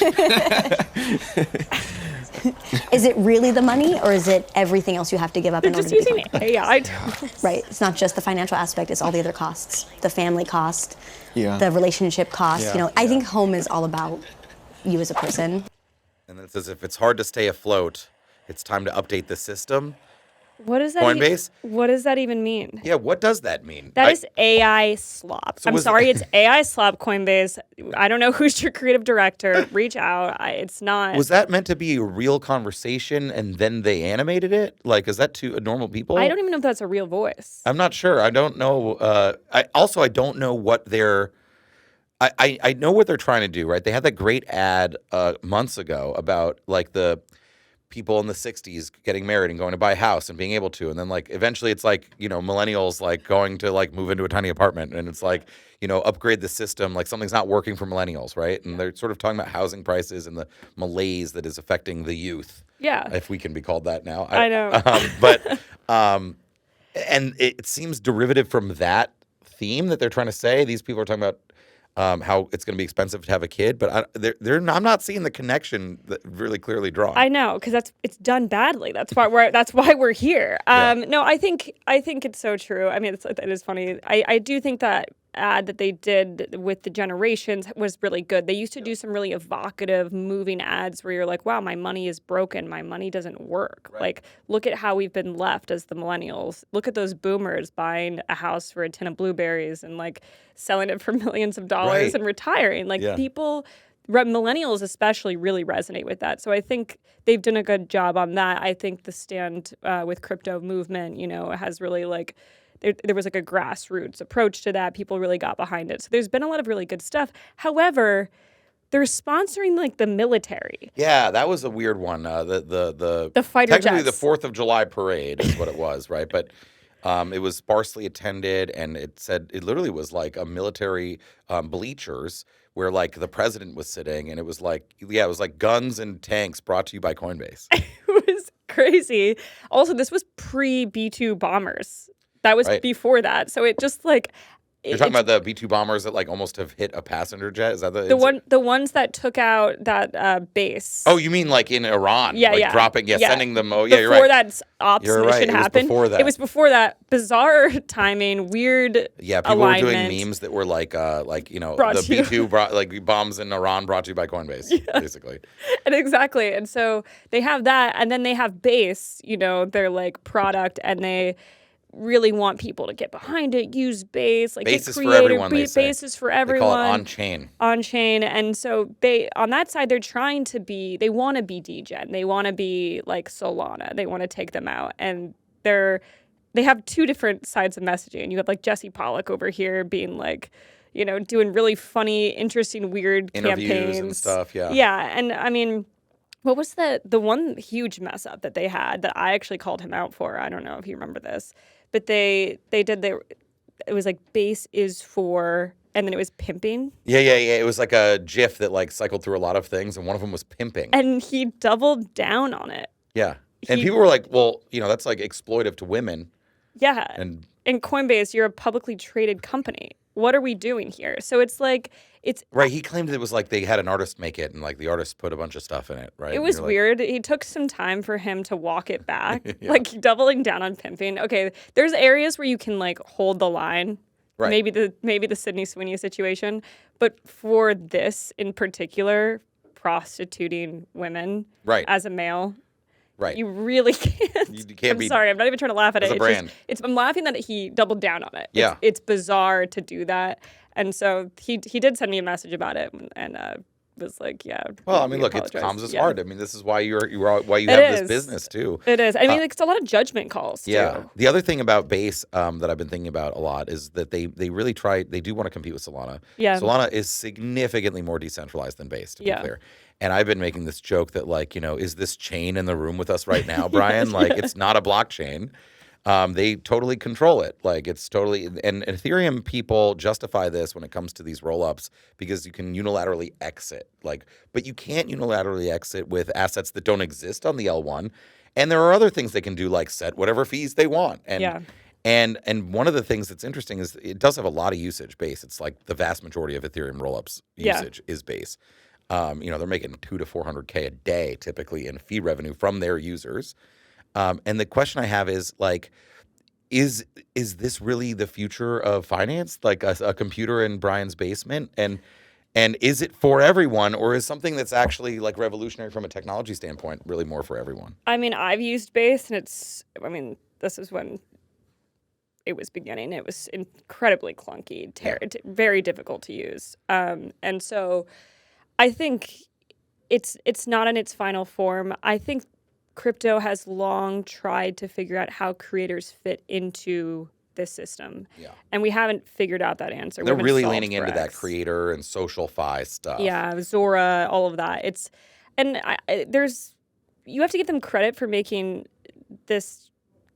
Is it really the money, or is it everything else you have to give up in order to become? They're just using AI. Right. It's not just the financial aspect, it's all the other costs. The family cost, the relationship cost. You know, I think home is all about you as a person. And then it says, if it's hard to stay afloat, it's time to update the system. What does that Coinbase? What does that even mean? Yeah, what does that mean? That is AI slop. So I'm sorry, it's AI slop, Coinbase. I don't know who's your creative director. Reach out. It's not. Was that meant to be a real conversation and then they animated it? Like, is that to normal people? I don't even know if that's a real voice. I'm not sure. I don't know. I don't know what they're. I know what they're trying to do, right? They had that great ad months ago about like the people in the 60s getting married and going to buy a house and being able to, and then like eventually it's like, you know, millennials like going to like move into a tiny apartment, and it's like, you know, upgrade the system, like something's not working for millennials, right? And they're sort of talking about housing prices and the malaise that is affecting the youth, if we can be called that now. I know. And it seems derivative from that theme that they're trying to say. These people are talking about how it's going to be expensive to have a kid, but I'm not seeing the connection that really clearly drawn. I know, because it's done badly. That's why we're here. No, I think it's so true. I mean, it is funny. I do think that ad that they did with the generations was really good. They used to do some really evocative, moving ads where you're like, wow, my money is broken. My money doesn't work. Right. Like, look at how we've been left as the millennials. Look at those boomers buying a house for a tin of blueberries and like selling it for millions of dollars Right. and retiring. Like Yeah. people, millennials especially, really resonate with that. So I think they've done a good job on that. I think the Stand with Crypto movement, has really like, there was like a grassroots approach to that. People really got behind it. So there's been a lot of really good stuff. However, they're sponsoring like the military. Yeah, that was a weird one. The fighter technically jets. the 4th of July parade is what it was, right? But it was sparsely attended, and it literally was like a military bleachers where like the president was sitting, and it was like guns and tanks brought to you by Coinbase. It was crazy. Also, this was pre B-2 bombers. That was Right. before that. So it just like You're talking about the B-2 bombers that like almost have hit a passenger jet? Is that the ones that took out that base. Oh, you mean like in Iran? Yeah, like yeah. dropping, Yeah. sending them. Oh, yeah, you're Before right. that ops You're right. mission It was happened. before that. It was before that. Bizarre timing, weird Yeah, people alignment. were doing memes that were like Brought the to you. B-2 brought like bombs in Iran brought to you by Coinbase, basically. And exactly. And so they have that, and then they have base, their like product, and they really want people to get behind it, use base, like Base get is for creative. everyone, they say. Base is for everyone. They call it on-chain. On-chain. And so on that side, they want to be degen. They want to be like Solana. They want to take them out. And they have two different sides of messaging. You have like Jesse Pollock over here being like, doing really funny, interesting, weird Interviews campaigns and stuff, yeah. Yeah. And I mean, what was the one huge mess up that they had that I actually called him out for? I don't know if you remember this, but it was like base is for, and then it was pimping. Yeah. It was like a GIF that like cycled through a lot of things, and one of them was pimping. And he doubled down on it. Yeah. And people were like, well, that's like exploitive to women. Yeah. And in Coinbase, you're a publicly traded company. What are we doing here? So it's like, right. He claimed it was like they had an artist make it, and like the artist put a bunch of stuff in it, right? It was weird. He took some time for him to walk it back, Yeah. like doubling down on pimping. Okay, there's areas where you can like hold the line. Right. Maybe the Sydney Sweeney situation, but for this in particular, prostituting women as a male. Right. You really can't. You can't I'm sorry. I'm not even trying to laugh at As it. a brand. I'm laughing that he doubled down on it. Yeah. It's bizarre to do that. And so he did send me a message about it and was like, yeah. Well, I mean, we look, apologize. comms is Yeah. hard. I mean, this is why you have It this is. business too. It is. I mean, it's a lot of judgment calls too. Yeah. The other thing about Base that I've been thinking about a lot is that they really they do want to compete with Solana. Yeah. Solana is significantly more decentralized than Base, to be Yeah. clear. And I've been making this joke that like, is this chain in the room with us right now, Brian? Like it's not a blockchain. They totally control it. Like it's totally, and Ethereum people justify this when it comes to these rollups because you can unilaterally exit. But you can't unilaterally exit with assets that don't exist on the L1. And there are other things they can do, like set whatever fees they want. And Yeah. and one of the things that's interesting is it does have a lot of usage Base. It's like the vast majority of Ethereum rollups usage is Base. They're making $200,000 to $400,000 a day typically in fee revenue from their users. And the question I have is like, is this really the future of finance? Like a computer in Brian's basement? And is it for everyone, or is something that's actually like revolutionary from a technology standpoint really more for everyone? I mean, I've used Base, and this is when it was beginning. It was incredibly clunky, very difficult to use. And so I think it's not in its final form. I think crypto has long tried to figure out how creators fit into this system. Yeah. And we haven't figured out that answer. They're We haven't really solved leaning for into that X. creator and social fi stuff. Yeah, Zora, all of that. You have to give them credit for making this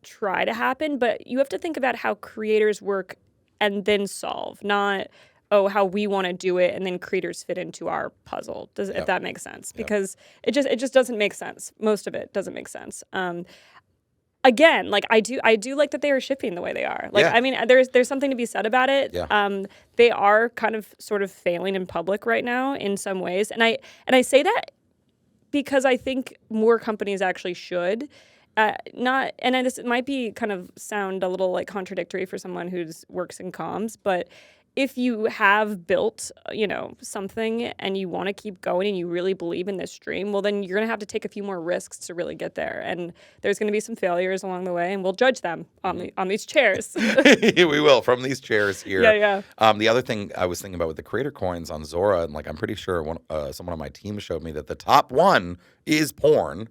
try to happen, but you have to think about how creators work and then solve, not how we want to do it and then creators fit into our puzzle. If that makes sense? Because it just doesn't make sense. Most of it doesn't make sense. again, like I do like that they are shipping the way they are. Like, Yeah. I mean, there's something to be said about it. Yeah. They are kind of sort of failing in public right now in some ways, and I say that because I think more companies actually should. Not, and this might be kind of sound a little like contradictory for someone who's works in comms, but if you have built, something and you want to keep going and you really believe in this dream, well, then you're going to have to take a few more risks to really get there. And there's going to be some failures along the way, and we'll judge them on these chairs. We will, from these chairs here. Yeah. The other thing I was thinking about with the creator coins on Zora, and like I'm pretty sure someone on my team showed me that the top one is porn,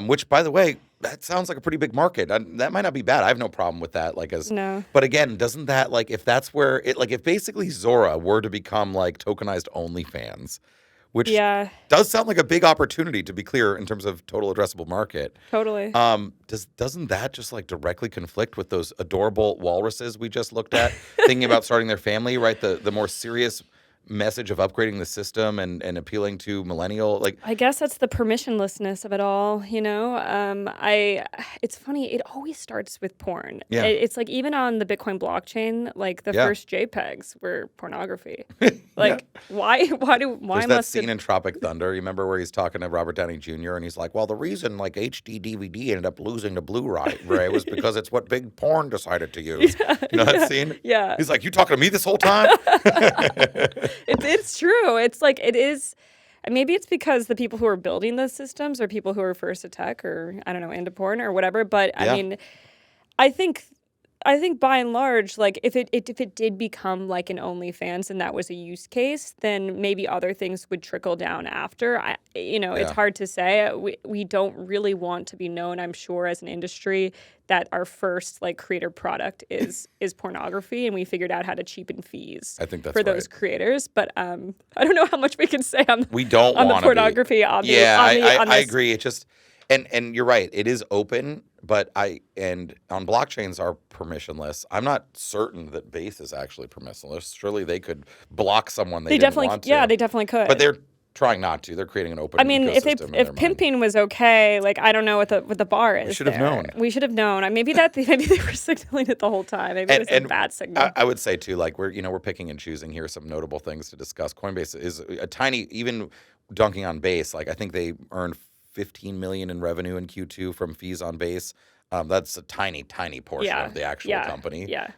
which, by the way, that sounds like a pretty big market. That might not be bad. I have no problem with that. No. But again, doesn't that, like, if that's where it, like, if basically Zora were to become like tokenized OnlyFans, which does sound like a big opportunity, to be clear, in terms of total addressable market. Totally. Doesn't that just like directly conflict with those adorable walruses we just looked at, thinking about starting their family, right? The more serious message of upgrading the system and appealing to millennial, like, I guess that's the permissionlessness of it all, it's funny, it always starts with porn. Yeah. It's like even on the Bitcoin blockchain, like the first JPEGs were pornography. Like why there's that must scene in Tropic Thunder, you remember, where he's talking to Robert Downey Jr. and he's like, well, the reason like HD DVD ended up losing to Blu-ray was because it's what big porn decided to use. You know that scene? Yeah. He's like, you talking to me this whole time? It's true. It's like it is. Maybe it's because the people who are building the systems are people who are first to tech, or I don't know, into porn or whatever. But I mean, I think by and large, like if it did become like an OnlyFans and that was a use case, then maybe other things would trickle down after. It's hard to say. We don't really want to be known, I'm sure, as an industry that our first like creator product is pornography, and we figured out how to cheapen fees. I think that's for those creators. But I don't know how much we can say on the pornography. I agree. It just and you're right. It is open. But on blockchains are permissionless. I'm not certain that Base is actually permissionless. Surely they could block someone they didn't want to. Yeah, they definitely could. But they're trying not to. They're creating an open. I mean, if pimping was okay, like I don't know what the bar is. We should have known. We should have known. Maybe they were signaling it the whole time. Maybe it was a bad signal. I would say too, like we're picking and choosing here some notable things to discuss. Coinbase is a tiny, even dunking on Base. Like I think they earned $15 million in revenue in Q2 from fees on Base. That's a tiny portion of the actual company. Yeah.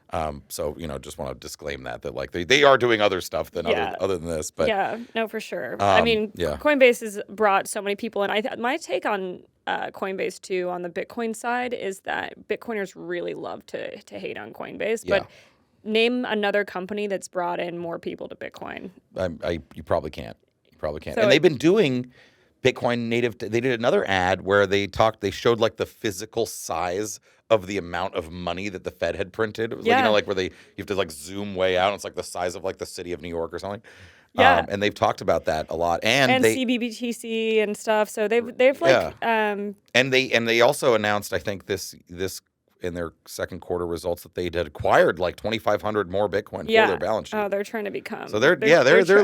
So just want to disclaim that like they are doing other stuff than other than this. But yeah, no, for sure. Coinbase has brought so many people in. My take on Coinbase too on the Bitcoin side is that Bitcoiners really love to hate on Coinbase, but name another company that's brought in more people to Bitcoin. You probably can't. So and they've been doing Bitcoin native. They did another ad where they showed like the physical size of the amount of money that the Fed had printed. It was like, where you have to like zoom way out. It's like the size of like the city of New York or something. Yeah. And they've talked about that a lot. And CBBTC and stuff. So they've like and they also announced, I think this in their second quarter results, that they had acquired like 2,500 more Bitcoin for their balance sheet. Oh, they're trying to become. So they're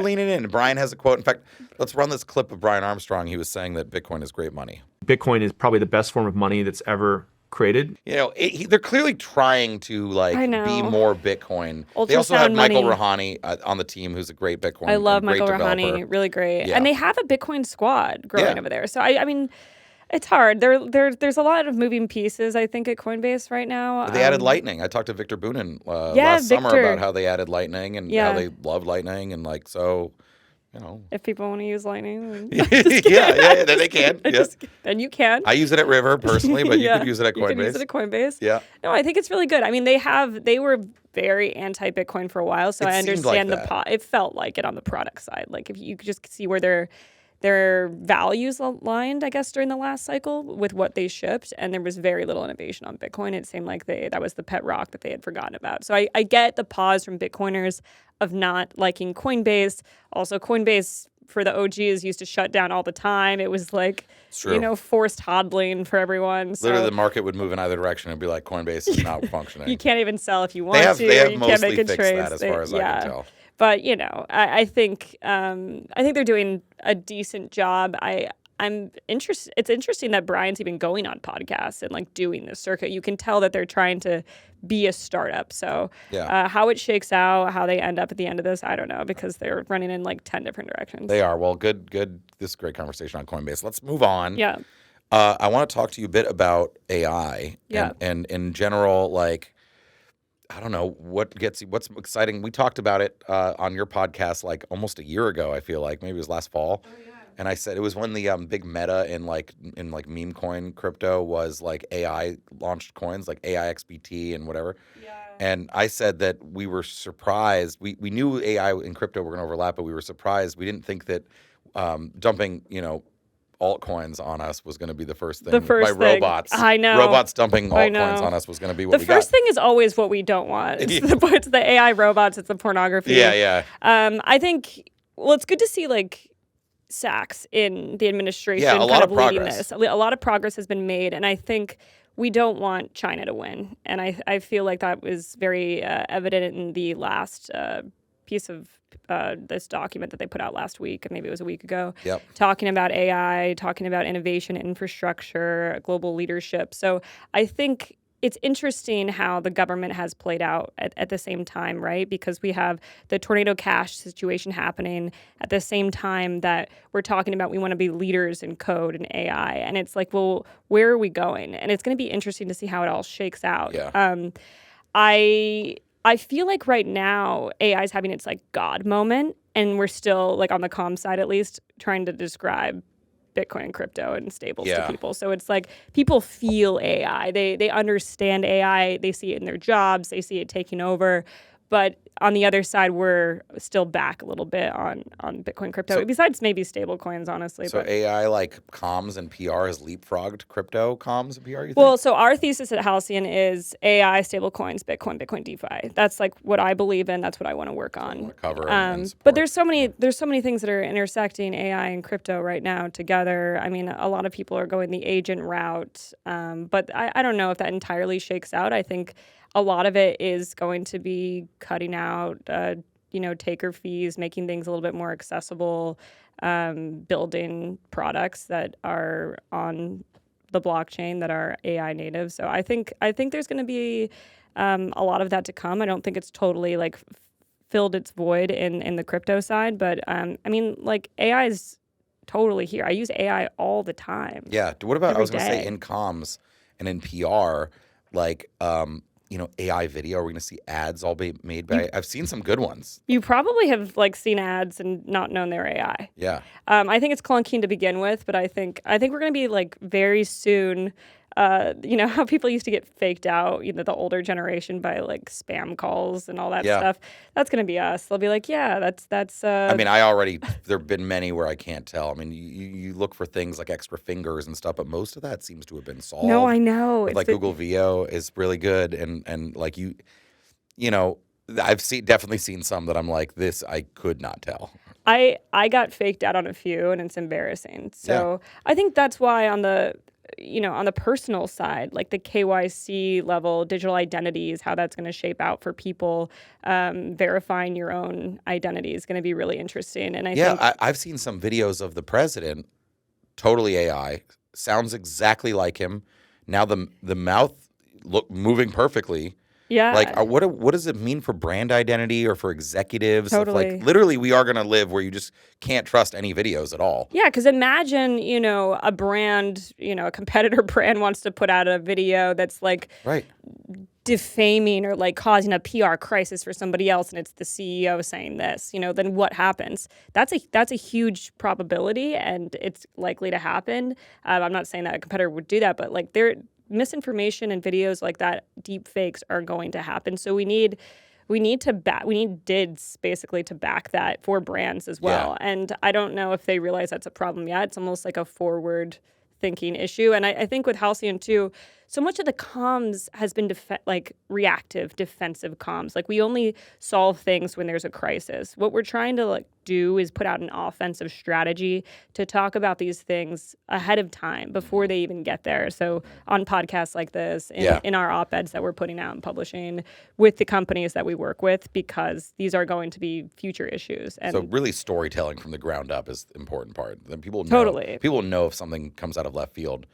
leaning in. Brian has a quote. In fact, let's run this clip of Brian Armstrong. He was saying that Bitcoin is great money. Bitcoin is probably the best form of money that's ever created. They're clearly trying to be more Bitcoin. They also have Michael Rahani on the team, who's a great Bitcoin. I love Michael developer. Rahani, really great. Yeah. And they have a Bitcoin squad growing over there. So I mean, it's hard. There's a lot of moving pieces, I think, at Coinbase right now. They added Lightning. I talked to Victor Boonin last summer about how they added Lightning and how they love Lightning and like so. If people want to use Lightning, then they can. Then you can. I use it at River personally, but you could use it at Coinbase. You can use it at Coinbase. Yeah. No, I think it's really good. I mean, they were very anti-Bitcoin for a while, so I understand it felt like it on the product side. Like if you could just see where their values aligned, I guess, during the last cycle with what they shipped, and there was very little innovation on Bitcoin. It seemed like that was the pet rock that they had forgotten about. So I get the pause from Bitcoiners of not liking Coinbase. Also, Coinbase for the OGs used to shut down all the time. It was like, forced hodling for everyone. So literally, the market would move in either direction and be like, Coinbase is not functioning. You can't even sell if you want to. They have you mostly can't make fixed trades. that as far as I can tell. But I think they're doing a decent job. I'm interested. It's interesting that Brian's even going on podcasts and like doing this circuit. You can tell that they're trying to be a startup. So how it shakes out, how they end up at the end of this, I don't know, because they're running in like 10 different directions. They are. Well, good. This is a great conversation on Coinbase. Let's move on. Yeah. I want to talk to you a bit about AI and in general, like, I don't know, what's exciting. We talked about it on your podcast like almost a year ago, I feel like. Maybe it was last fall. Oh, yeah. And I said it was when the big meta in meme coin crypto was like AI launched coins like AIXBT and whatever. Yeah. And I said that we were surprised. We knew AI and crypto were going to overlap, but we were surprised. We didn't think that dumping, altcoins on us was going to be the first thing. Robots. I know. Robots dumping altcoins on us was going to be what we got. The first thing is always what we don't want. It's the AI robots. It's the pornography. Yeah. I think, it's good to see like Sachs in the administration a lot of leading progress. this. A lot of progress has been made, and I think we don't want China to win. And I feel like that was very evident in the last piece of this document that they put out last week, maybe it was a week ago, talking about AI, talking about innovation, infrastructure, global leadership. So I think it's interesting how the government has played out at the same time, right? Because we have the tornado cash situation happening at the same time that we're talking about we want to be leaders in code and AI. And it's like, well, where are we going? And it's going to be interesting to see how it all shakes out. Yeah. I feel like right now AI is having its like God moment, and we're still like on the comm side at least trying to describe Bitcoin and crypto and stables to people. So it's like people feel AI. They understand AI. They see it in their jobs. They see it taking over. But on the other side, we're still back a little bit on Bitcoin crypto, besides maybe stable coins, honestly. So AI like comms and PR has leapfrogged crypto comms and PR, you think? Well, so our thesis at Halcyon is AI, stable coins, Bitcoin DeFi. That's like what I believe in. That's what I want to work on. But there's so many things that are intersecting AI and crypto right now together. I mean, a lot of people are going the agent route, but I don't know if that entirely shakes out. I think a lot of it is going to be cutting out, taker fees, making things a little bit more accessible, building products that are on the blockchain that are AI native. So I think there's going to be a lot of that to come. I don't think it's totally like filled its void in the crypto side, but I mean, like AI is totally here. I use AI all the time. Yeah. What about, I was going to say in comms and in PR, like, AI video, are we going to see ads all be made by, I've seen some good ones. You probably have like seen ads and not known they're AI. Yeah. I think it's clunky to begin with, but I think we're going to be like very soon, how people used to get faked out, the older generation by like spam calls and all that stuff. That's going to be us. They'll be like, yeah, that's. I mean, there have been many where I can't tell. I mean, you look for things like extra fingers and stuff, but most of that seems to have been solved. No, I know. Like Google VO is really good. And like I've definitely seen some that I'm like, this, I could not tell. I got faked out on a few, and it's embarrassing. So I think that's why on the personal side, like the KYC level, digital identities, how that's going to shape out for people, verifying your own identity is going to be really interesting. And I've seen some videos of the president, totally AI, sounds exactly like him. Now the mouth moving perfectly. Yeah. Like, what does it mean for brand identity or for executives? Totally. Like, literally, we are going to live where you just can't trust any videos at all. Yeah, because imagine, a brand, a competitor brand wants to put out a video that's like defaming or like causing a PR crisis for somebody else, and it's the CEO saying this. Then what happens? That's a huge probability, and it's likely to happen. I'm not saying that a competitor would do that, but like misinformation and videos like that, deep fakes are going to happen. So we need DIDs basically to back that for brands as well. Yeah. And I don't know if they realize that's a problem yet. It's almost like a forward thinking issue. And I think with Halcyon too, so much of the comms has been reactive, defensive comms. Like, we only solve things when there's a crisis. What we're trying to do is put out an offensive strategy to talk about these things ahead of time before they even get there. So on podcasts like this, in our op-eds that we're putting out and publishing with the companies that we work with, because these are going to be future issues. And so really storytelling from the ground up is the important part. Then people know if something comes out of left field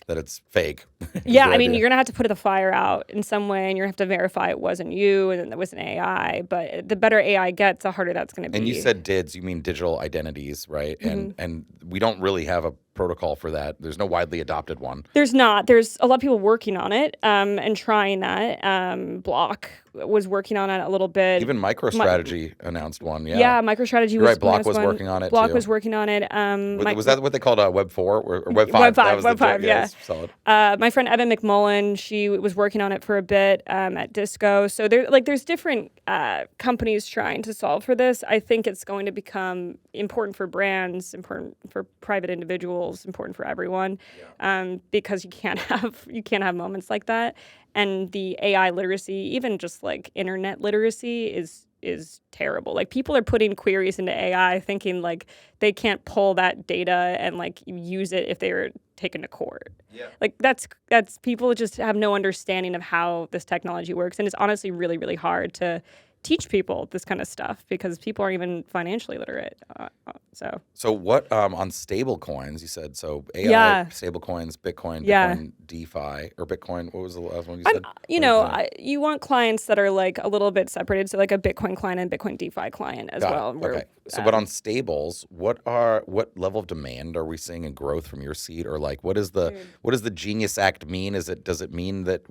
that it's fake. Yeah, I mean, you're going to have to put the fire out in some way, and you're going to have to verify it wasn't you and it was an AI. But the better AI gets, the harder that's going to be. And you said DIDs, you mean digital identities, right? And we don't really have a protocol for that. There's no widely adopted one. There's not. There's a lot of people working on it and trying that. Block was working on it a little bit. Even MicroStrategy announced one. Yeah, MicroStrategy was Block was working on it. Block too. was working on it. Was that what they called Web 4 or Web 5? Web 5, yeah. Solid. My friend Evan McMullen, she was working on it for a bit at Disco. So there's different companies trying to solve for this. I think it's going to become important for brands, important for private individuals, important for everyone, because you can't have moments like that. And the AI literacy, even just like internet literacy, is terrible. Like, people are putting queries into AI thinking like they can't pull that data and like use it if they were taken to court. Yeah. Like, that's people just have no understanding of how this technology works, and it's honestly really, really hard to teach people this kind of stuff because people aren't even financially literate. So what on stable coins, you said, so AI, stable coins, Bitcoin, DeFi, or Bitcoin, what was the last one you said? You want clients that are like a little bit separated, so like a Bitcoin client and Bitcoin DeFi client as well. Okay. So but on stables, what level of demand are we seeing in growth from your seat? Or like what does the Genius Act mean? Does it mean that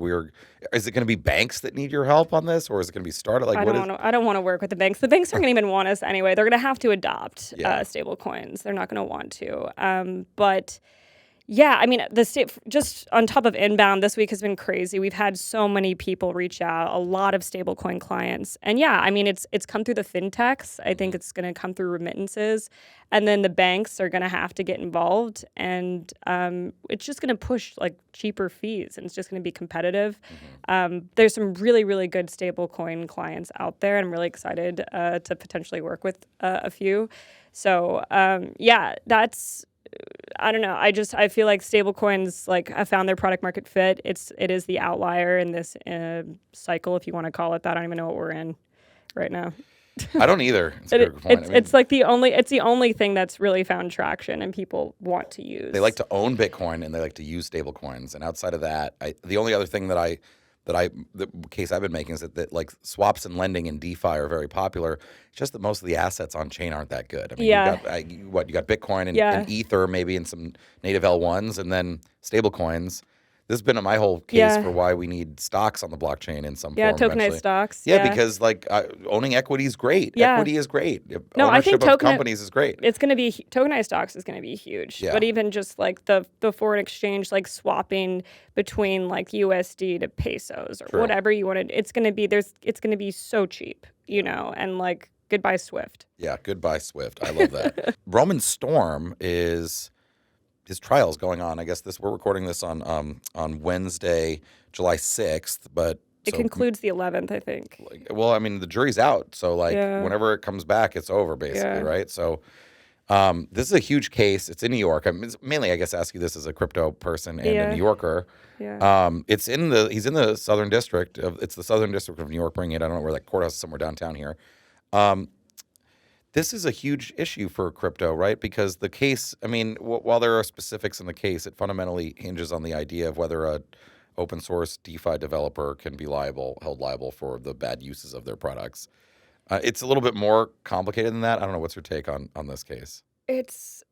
is it going to be banks that need your help on this, or is it going to be startup? Like, I don't want to work with the banks. The banks aren't going to even want us anyway. They're going to have to adopt stable coins. They're not going to want to. But yeah, I mean, just on top of inbound, this week has been crazy. We've had so many people reach out, a lot of stablecoin clients. And yeah, I mean, it's come through the fintechs. I think it's going to come through remittances. And then the banks are going to have to get involved. And it's just going to push like cheaper fees, and it's just going to be competitive. There's some really, really good stablecoin clients out there, and I'm really excited to potentially work with a few. So that's... I don't know. I feel like stablecoins have found their product market fit. It is the outlier in this cycle, if you want to call it that. I don't even know what we're in right now. I don't either. It's like the only thing that's really found traction and people want to use. They like to own Bitcoin and they like to use stablecoins. And outside of that, the only other thing the case I've been making is that like swaps and lending and DeFi are very popular. It's just that most of the assets on chain aren't that good. I mean, you got Bitcoin and Ether maybe and some native L1s, and then stable coins. This has been my whole case for why we need stocks on the blockchain in some form. Yeah, tokenized eventually. stocks. Yeah, because owning equity is great. Yeah. Equity is great. I think of companies is great. It's going to be tokenized stocks is going to be huge. Yeah. But even just like the foreign exchange, like swapping between like USD to pesos or whatever you wanted, it's going to be so cheap, and like goodbye Swift. Yeah, goodbye Swift. I love that. Roman Storm his trial's going on. I guess we're recording this on Wednesday, July 6th, but it concludes the 11th, I think. Well, I mean, the jury's out, so whenever it comes back, it's over, basically, right? So this is a huge case. It's in New York. I mean, mainly, I guess, ask you this as a crypto person and a New Yorker. Yeah. He's in the Southern District. It's the Southern District of New York bringing it. I don't know where that courthouse is, somewhere downtown here. This is a huge issue for crypto, right? Because the case, I mean, while there are specifics in the case, it fundamentally hinges on the idea of whether a open source DeFi developer can be held liable for the bad uses of their products. It's a little bit more complicated than that. I don't know. What's your take on this case? It's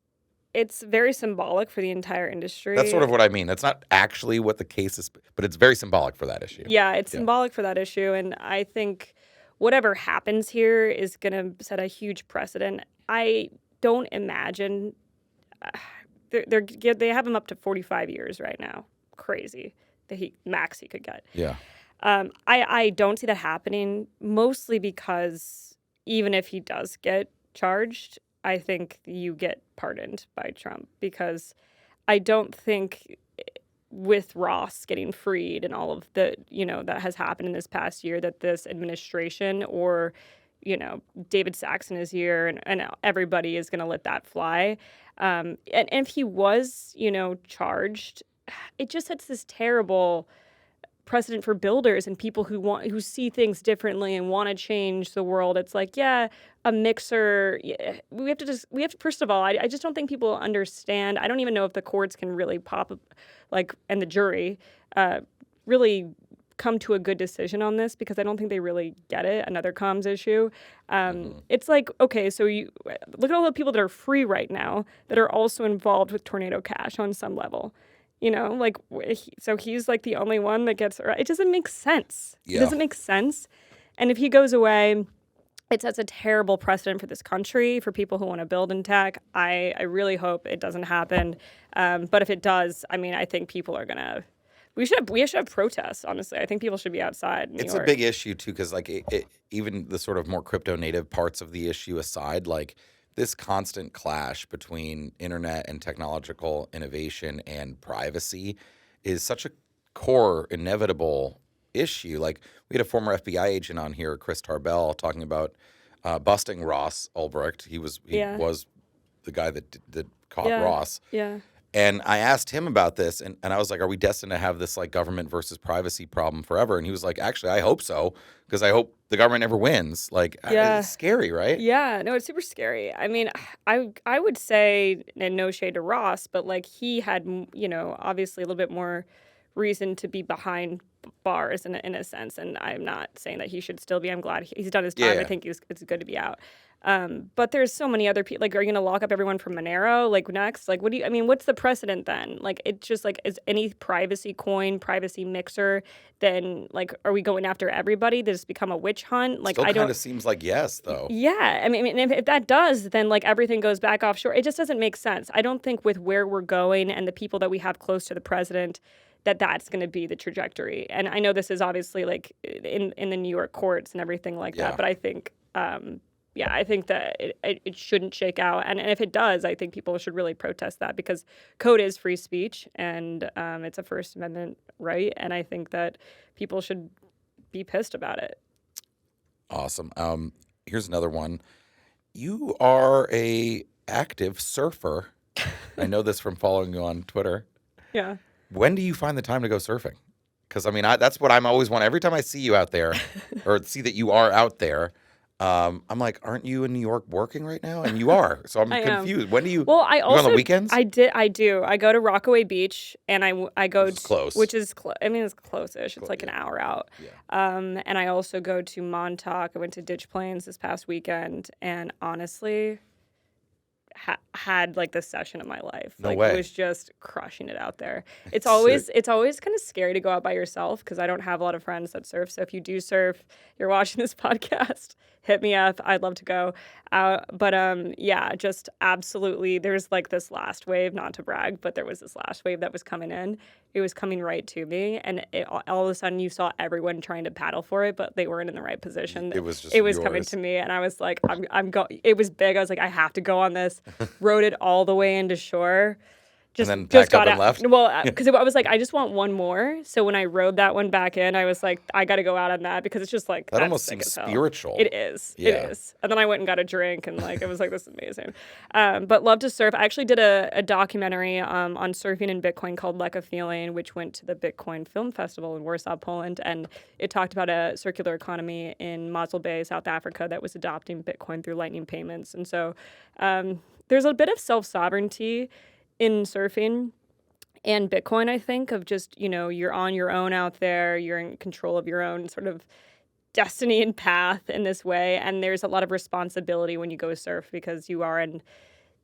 very symbolic for the entire industry. That's sort of what I mean. That's not actually what the case is, but it's very symbolic for that issue. Yeah, it's symbolic for that issue. And I think whatever happens here is going to set a huge precedent. I don't imagine they have him up to 45 years right now. Crazy. The max he could get. Yeah. I don't see that happening, mostly because even if he does get charged, I think you get pardoned by Trump, because I don't think with Ross getting freed and all of the, that has happened in this past year, that this administration or, David Saxon is here and everybody is going to let that fly. And if he was, charged, it just sets this terrible precedent for builders and people who see things differently and want to change the world. It's like, yeah, a mixer. Yeah, we have to first of all, I just don't think people understand. I don't even know if the courts can really and the jury really come to a good decision on this, because I don't think they really get it. Another comms issue. It's like, okay, so you look at all the people that are free right now that are also involved with Tornado Cash on some level. So he's like the only one that gets. It doesn't make sense. Yeah. It doesn't make sense. And if he goes away, it sets a terrible precedent for this country, for people who want to build in tech. I really hope it doesn't happen. But if it does, I think people are gonna. We should have protests. Honestly, I think people should be outside. In New York. A big issue too, because even the sort of more crypto native parts of the issue aside, like this constant clash between internet and technological innovation and privacy is such a core, inevitable issue. Like, we had a former FBI agent on here, Chris Tarbell, talking about busting Ross Ulbricht. He was the guy that caught Ross. Yeah. And I asked him about this, and I was like, are we destined to have this like government versus privacy problem forever? And he was like, actually, I hope so, because I hope the government never wins. Like, it's scary, right? Yeah, no, it's super scary. I would say, and no shade to Ross, but like he had, obviously a little bit more reason to be behind bars in a sense. And I'm not saying that he should still be. I'm glad he's done his time. Yeah. I think it's good to be out. But there's so many other people. Like, are you going to lock up everyone from Monero? Like, next? Like, what's the precedent then? Like, it's just like, is any privacy coin, privacy mixer, then, like, are we going after everybody? Does this become a witch hunt? Like, Still kind of seems like yes, though. Yeah. If that does, then, like, everything goes back offshore. It just doesn't make sense. I don't think with where we're going and the people that we have close to the president that's going to be the trajectory. And I know this is obviously, like, in the New York courts and everything like that. But I think... I think that it shouldn't shake out. And if it does, I think people should really protest that, because code is free speech and it's a First Amendment right. And I think that people should be pissed about it. Awesome. Here's another one. You are a active surfer. I know this from following you on Twitter. Yeah. When do you find the time to go surfing? Because, that's what I'm always wanting. Every time I see you out there or see that you are out there, I'm like, aren't you in New York working right now? And you are. So I'm confused. When do you? Well, I also on the weekends. I do. I go to Rockaway Beach, and I go to close, which is it's close-ish. It's like an hour out. Yeah. And I also go to Montauk. I went to Ditch Plains this past weekend, and honestly, had like the session of my life. No like way. It was just crushing it out there. It's always kind of scary to go out by yourself, because I don't have a lot of friends that surf. So if you do surf, you're watching this podcast, hit me up. I'd love to go out. But just absolutely. There's like this last wave, not to brag, but there was this last wave that was coming in. It was coming right to me, and all of a sudden you saw everyone trying to paddle for it, but they weren't in the right position. It was coming to me, and I was like, it was big. I was like, I have to go on this. Rode it all the way into shore. And then packed up and left? Well, because I was like, I just want one more. So when I rode that one back in, I was like, I got to go out on that, because it's just like... That almost seems spiritual. It is. Yeah. It is. And then I went and got a drink, and like it was like, this is amazing. But love to surf. I actually did a documentary on surfing and Bitcoin called Like a Feeling, which went to the Bitcoin Film Festival in Warsaw, Poland. And it talked about a circular economy in Mossel Bay, South Africa, that was adopting Bitcoin through Lightning payments. And so there's a bit of self-sovereignty in surfing and Bitcoin, I think, of just, you're on your own out there, you're in control of your own sort of destiny and path in this way. And there's a lot of responsibility when you go surf, because you are in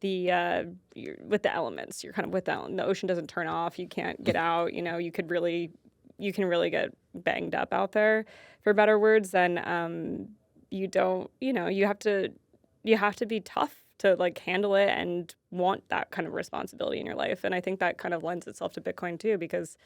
you're with the elements. You're kind of with the ocean doesn't turn off. You can't get out. You can really get banged up out there, for better words. Then you don't, you have to be tough to like handle it and want that kind of responsibility in your life. And I think that kind of lends itself to Bitcoin too, because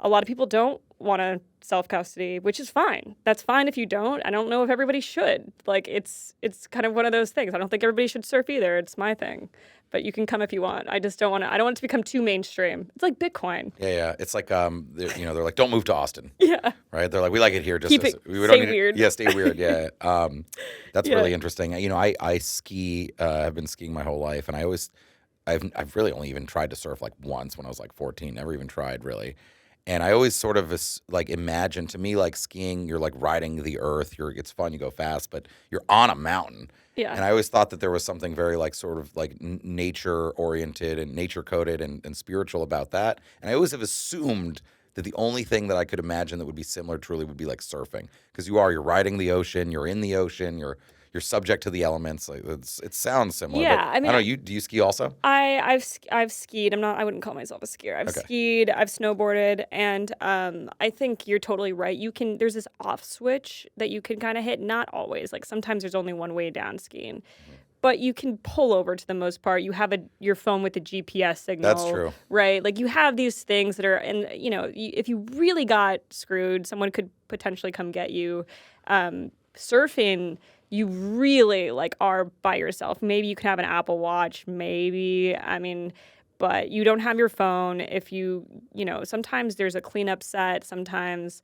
a lot of people don't want to self-custody, which is fine. That's fine if you don't. I don't know if everybody should. Like, it's kind of one of those things. I don't think everybody should surf either. It's my thing. But you can come if you want. I just don't want to. I don't want it to become too mainstream. It's like Bitcoin. Yeah. It's like they're like, don't move to Austin. Yeah. Right. They're like, we like it here. Just Keep it. Stay weird. Yeah, stay weird. Yeah. That's really interesting. I ski. I've been skiing my whole life, and I've really only even tried to surf like once when I was like 14. Never even tried really. And I always sort of like imagine, to me, like skiing, you're like riding the earth. It's fun, you go fast, but you're on a mountain. Yeah. And I always thought that there was something very like sort of like nature oriented and nature coded and spiritual about that. And I always have assumed that the only thing that I could imagine that would be similar truly would be like surfing, because you're riding the ocean, you're in the ocean, you're subject to the elements. Like it sounds similar. Yeah, but I don't know. Do you ski also? I've skied. I wouldn't call myself a skier. I've skied. I've snowboarded, and I think you're totally right. There's this off switch that you can kind of hit. Not always. Like sometimes there's only one way down skiing, but you can pull over to the most part. You have your phone with the GPS signal. That's true. Right? Like you have these things that are, and if you really got screwed, someone could potentially come get you. Surfing, you really like are by yourself. Maybe you can have an Apple Watch, maybe. But you don't have your phone. If sometimes there's a cleanup set. Sometimes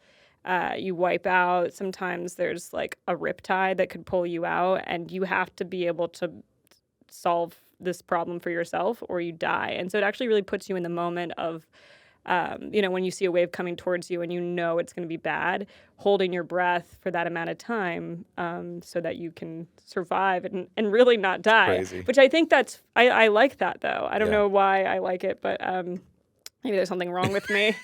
you wipe out. Sometimes there's like a riptide that could pull you out, and you have to be able to solve this problem for yourself or you die. And so it actually really puts you in the moment of, when you see a wave coming towards you and it's going to be bad, holding your breath for that amount of time so that you can survive and really not die. Crazy. Which I think I like that, though. I don't know why I like it, but maybe there's something wrong with me.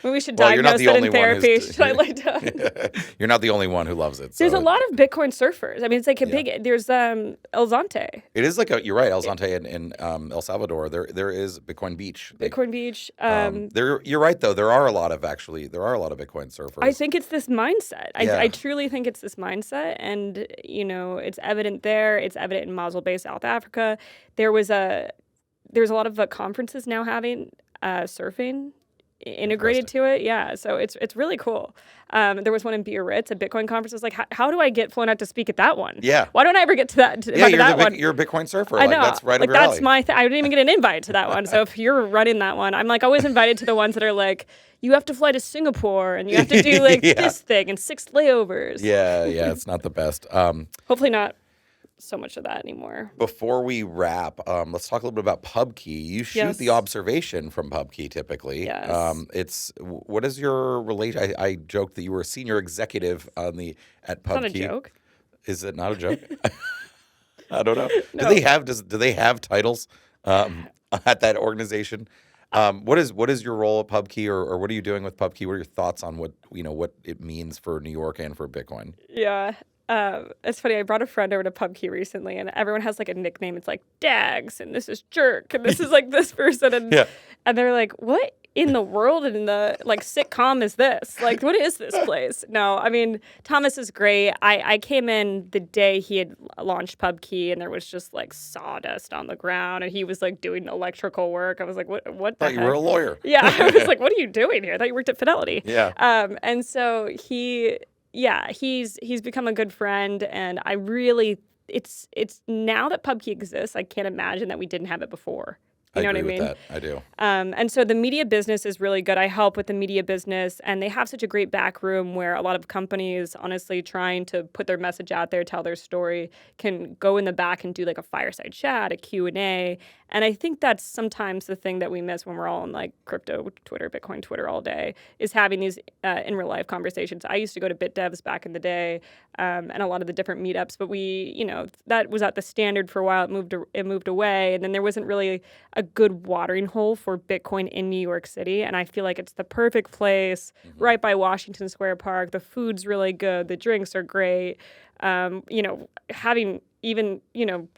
Maybe we should diagnose that in therapy. Should I lay down? You're not the only one who loves it. So. There's a lot of Bitcoin surfers. It's like there's El Zonte. It is like you're right, El Zonte in El Salvador. There is Bitcoin Beach. Bitcoin Beach. You're right though. There are a lot of Bitcoin surfers. I think it's this mindset. I truly think it's this mindset, and it's evident there. It's evident in Mossel Bay, South Africa. There's a lot of conferences now having surfing integrated to it. Yeah, so it's really cool. There was one in Biarritz, a Bitcoin conference. I was like, how do I get flown out to speak at that one? Yeah. Why don't I ever get to that? You're a Bitcoin surfer. I know. That's right up your that's alley. my thing. I didn't even get an invite to that one. So if you're running that one, I'm like always invited to the ones that are like, you have to fly to Singapore and you have to do like this thing and 6 layovers. Yeah, it's not the best. Hopefully not so much of that anymore. Before we wrap, let's talk a little bit about PubKey. You shoot the Aubservation from PubKey typically. Yes. What is your relation? I joked that you were a senior executive at PubKey. It's not a joke. Is it not a joke? I don't know. No. Do they have titles at that organization? What is your role at PubKey, or what are you doing with PubKey? What are your thoughts on what it means for New York and for Bitcoin? Yeah. It's funny. I brought a friend over to PubKey recently, and everyone has like a nickname. It's like Dags, and this is Jerk, and this is like this person, and they're like, "What in the world in the like sitcom is this? Like, what is this place?" No, Thomas is great. I came in the day he had launched PubKey, and there was just like sawdust on the ground, and he was like doing electrical work. I was like, "What? The thought you were a lawyer." Yeah, I was like, "What are you doing here?" I thought you worked at Fidelity. Yeah. And so he's become a good friend, and I really, it's now that PubKey exists, I can't imagine that we didn't have it before. You know what I mean? With that. I do. And so the media business is really good. I help with the media business, and they have such a great back room where a lot of companies, honestly, trying to put their message out there, tell their story, can go in the back and do like a fireside chat, a Q&A. And I think that's sometimes the thing that we miss when we're all on like crypto Twitter, Bitcoin Twitter all day, is having these in real life conversations. I used to go to BitDevs back in the day, and a lot of the different meetups, but that was at the Standard for a while. It moved away, and then there wasn't really a good watering hole for Bitcoin in New York City. And I feel like it's the perfect place, right by Washington Square Park. The food's really good. The drinks are great. Having even,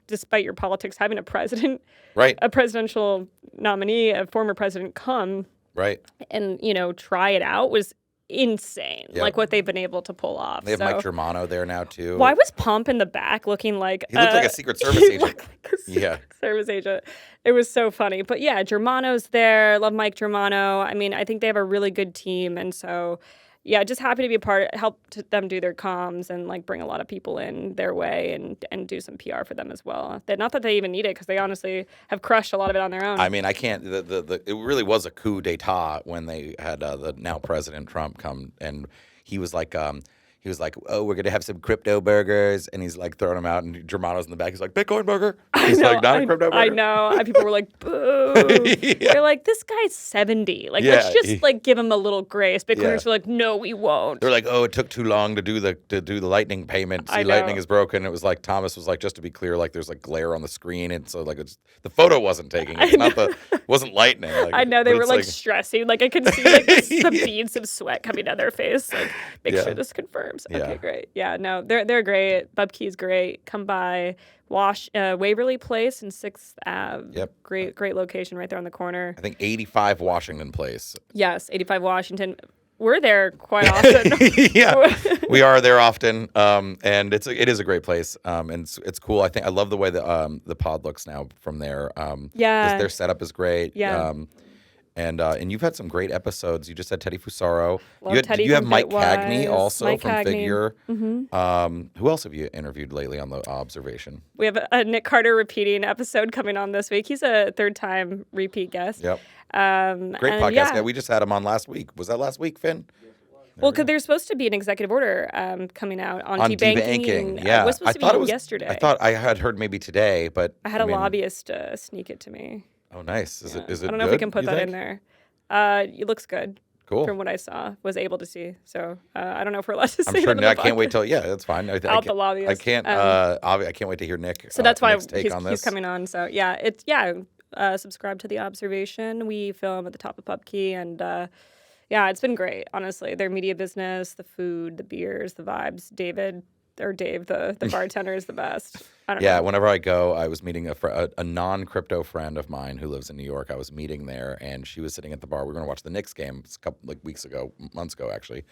despite your politics, having a president, right, a presidential nominee, a former president come, right, and, try it out was insane, Yep. like what they've been able to pull off. They have Mike Germano there now too. Why was Pump in the back looking like He looked like a Secret Service he agent. looked like a Secret Service agent. It was so funny. But yeah, Germano's there. Love Mike Germano. I mean, I think they have a really good team, and so yeah, just happy to be a part. Help them do their comms and like bring a lot of people in their way and do some PR for them as well. Not that they even need it because they honestly have crushed a lot of it on their own. I mean, I can't. It really was a coup d'état when they had the now President Trump come, and he was like, oh, we're gonna have some crypto burgers, and he's like throwing them out, and Germano's in the back. He's like, Bitcoin burger. He's like, not a crypto burger. I know. And people were like, boo. They're like, this guy's 70. Like, let's just like give him a little grace. Bitcoiners were like, no, we won't. They're like, oh, it took too long to do the lightning payment. See, lightning is broken. It was like Thomas was like, just to be clear, like there's like glare on the screen, and so like the photo wasn't taking. It's not wasn't lightning. Like, I know they were like stressing. Like I could see like the beads of sweat coming down their face. Like, make sure this confirms. Okay, great. Yeah, no, they're great. PubKey's great. Come by. Waverly Place and 6th Ave. Yep. Great location right there on the corner. I think 85 Washington Place. Yes, 85 Washington. We're there quite often. Yeah, we are there often, and it is a great place, and it's cool. I love the way the pod looks now from there. Their setup is great. Yeah. And you've had some great episodes. You just had Teddy Fusaro. Teddy you have from Mike Bitwise. Cagney also Mike from Cagney. Figure. Mm-hmm. Who else have you interviewed lately on the Aubservation? We have a Nick Carter repeating episode coming on this week. He's a third-time repeat guest. Yep. Great podcast. Yeah. We just had him on last week. Was that last week, Finn? Well, because there's supposed to be an executive order coming out on debanking. Yeah, It was supposed to be yesterday. I thought I had heard maybe today, but I had a lobbyist sneak it to me. Oh, nice. Is it? I don't know if we can put that in there. It looks good. Cool. From what I saw, was able to see. So I don't know if we're allowed to say I'm sure. that. I can't wait till. Yeah, that's fine. The lobbyist. I can't. I can't wait to hear Nick. So that's why Nick's take on this. he's coming on. So yeah, subscribe to the Aubservation. We film at the top of PubKey, and it's been great. Honestly, their media business, the food, the beers, the vibes. Dave, the bartender, is the best. I don't know. Whenever I go, I was meeting a non-crypto friend of mine who lives in New York. I was meeting there, and she was sitting at the bar. We were going to watch the Knicks game a couple months ago actually.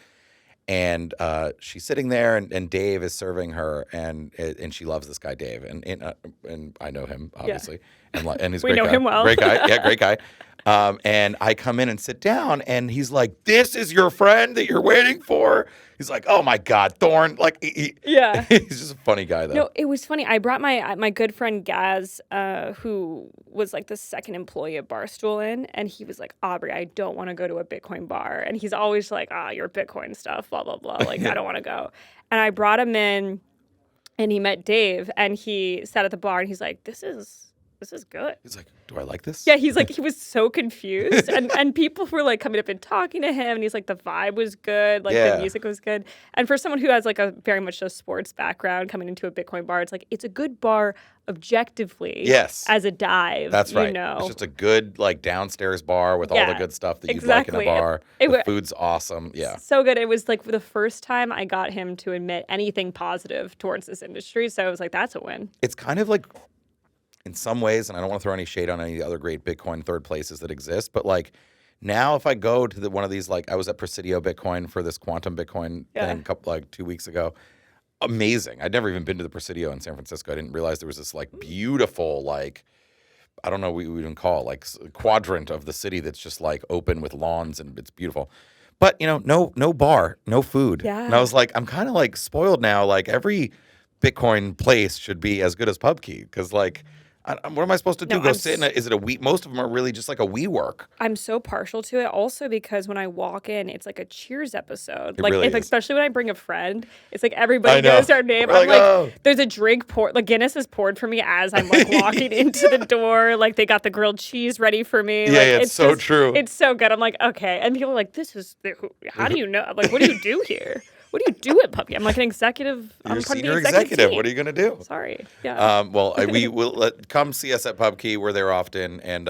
And she's sitting there, and Dave is serving her, and she loves this guy Dave, and I know him obviously, and he's we know him well, great guy, great guy. And I come in and sit down, and he's like, "This is your friend that you're waiting for." He's like, "Oh my God, Thorn!" Like, he's just a funny guy, though. No, it was funny. I brought my good friend Gaz, who was like the second employee at Barstool in, and he was like, "Aubrey, I don't want to go to a Bitcoin bar," and he's always like, your Bitcoin stuff, blah blah blah. Like, I don't want to go. And I brought him in, and he met Dave, and he sat at the bar, and he's like, "This is good." He's like, "Do I like this?" Yeah, he's like, he was so confused. and people were like coming up and talking to him, and he's like, the vibe was good, like the music was good. And for someone who has like a very much a sports background coming into a Bitcoin bar, it's like, it's a good bar objectively. Yes. As a dive. That's right. You know? It's just a good like downstairs bar with all the good stuff that you'd like in a bar. The food's awesome. Yeah. So good. It was like the first time I got him to admit anything positive towards this industry. So I was like, that's a win. It's kind of like, in some ways, and I don't want to throw any shade on any of the other great Bitcoin third places that exist, but like now if I go to one of these, like I was at Presidio Bitcoin for this quantum Bitcoin thing 2 weeks ago. Amazing. I'd never even been to the Presidio in San Francisco. I didn't realize there was this like beautiful, like, I don't know what we would even call it, like quadrant of the city that's just like open with lawns, and it's beautiful. But, no bar, no food. Yeah. And I was like, I'm kind of like spoiled now. Like every Bitcoin place should be as good as PubKey, because like, what am I supposed to do? Sit in is it a week? Most of them are really just like a WeWork. I'm so partial to it also because when I walk in, it's like a Cheers episode. It really is. Especially when I bring a friend, it's like everybody knows our name. I'm like, there's a drink poured, like Guinness is poured for me as I'm like walking into the door. Like they got the grilled cheese ready for me. Yeah, like, it's so true. It's so good. I'm like, okay. And people are like, how do you know? I'm like, what do you do here? What do you do at PubKey? I'm like an executive. You're a senior executive. Team. What are you going to do? Sorry. Yeah. We will come see us at PubKey. We're there often, and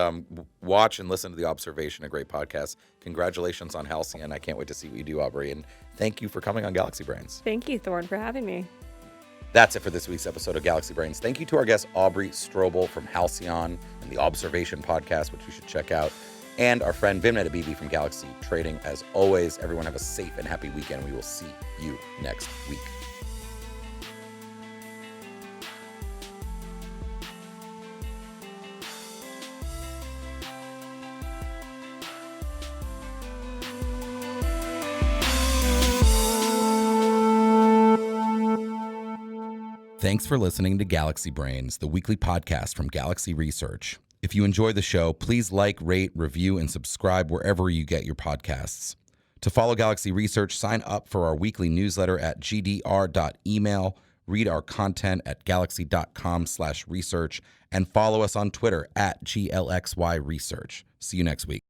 watch and listen to the Aubservation, a great podcast. Congratulations on Halcyon. I can't wait to see what you do, Aubrey. And thank you for coming on Galaxy Brains. Thank you, Thorn, for having me. That's it for this week's episode of Galaxy Brains. Thank you to our guest, Aubrey Strobel from Halcyon and the Aubservation podcast, which you should check out. and our friend Beimnet Abebe from Galaxy Trading. As always, everyone have a safe and happy weekend. We will see you next week. Thanks for listening to Galaxy Brains, the weekly podcast from Galaxy Research. If you enjoy the show, please like, rate, review, and subscribe wherever you get your podcasts. To follow Galaxy Research, sign up for our weekly newsletter at gdr.email, read our content at galaxy.com/research, and follow us on Twitter at GLXYResearch. See you next week.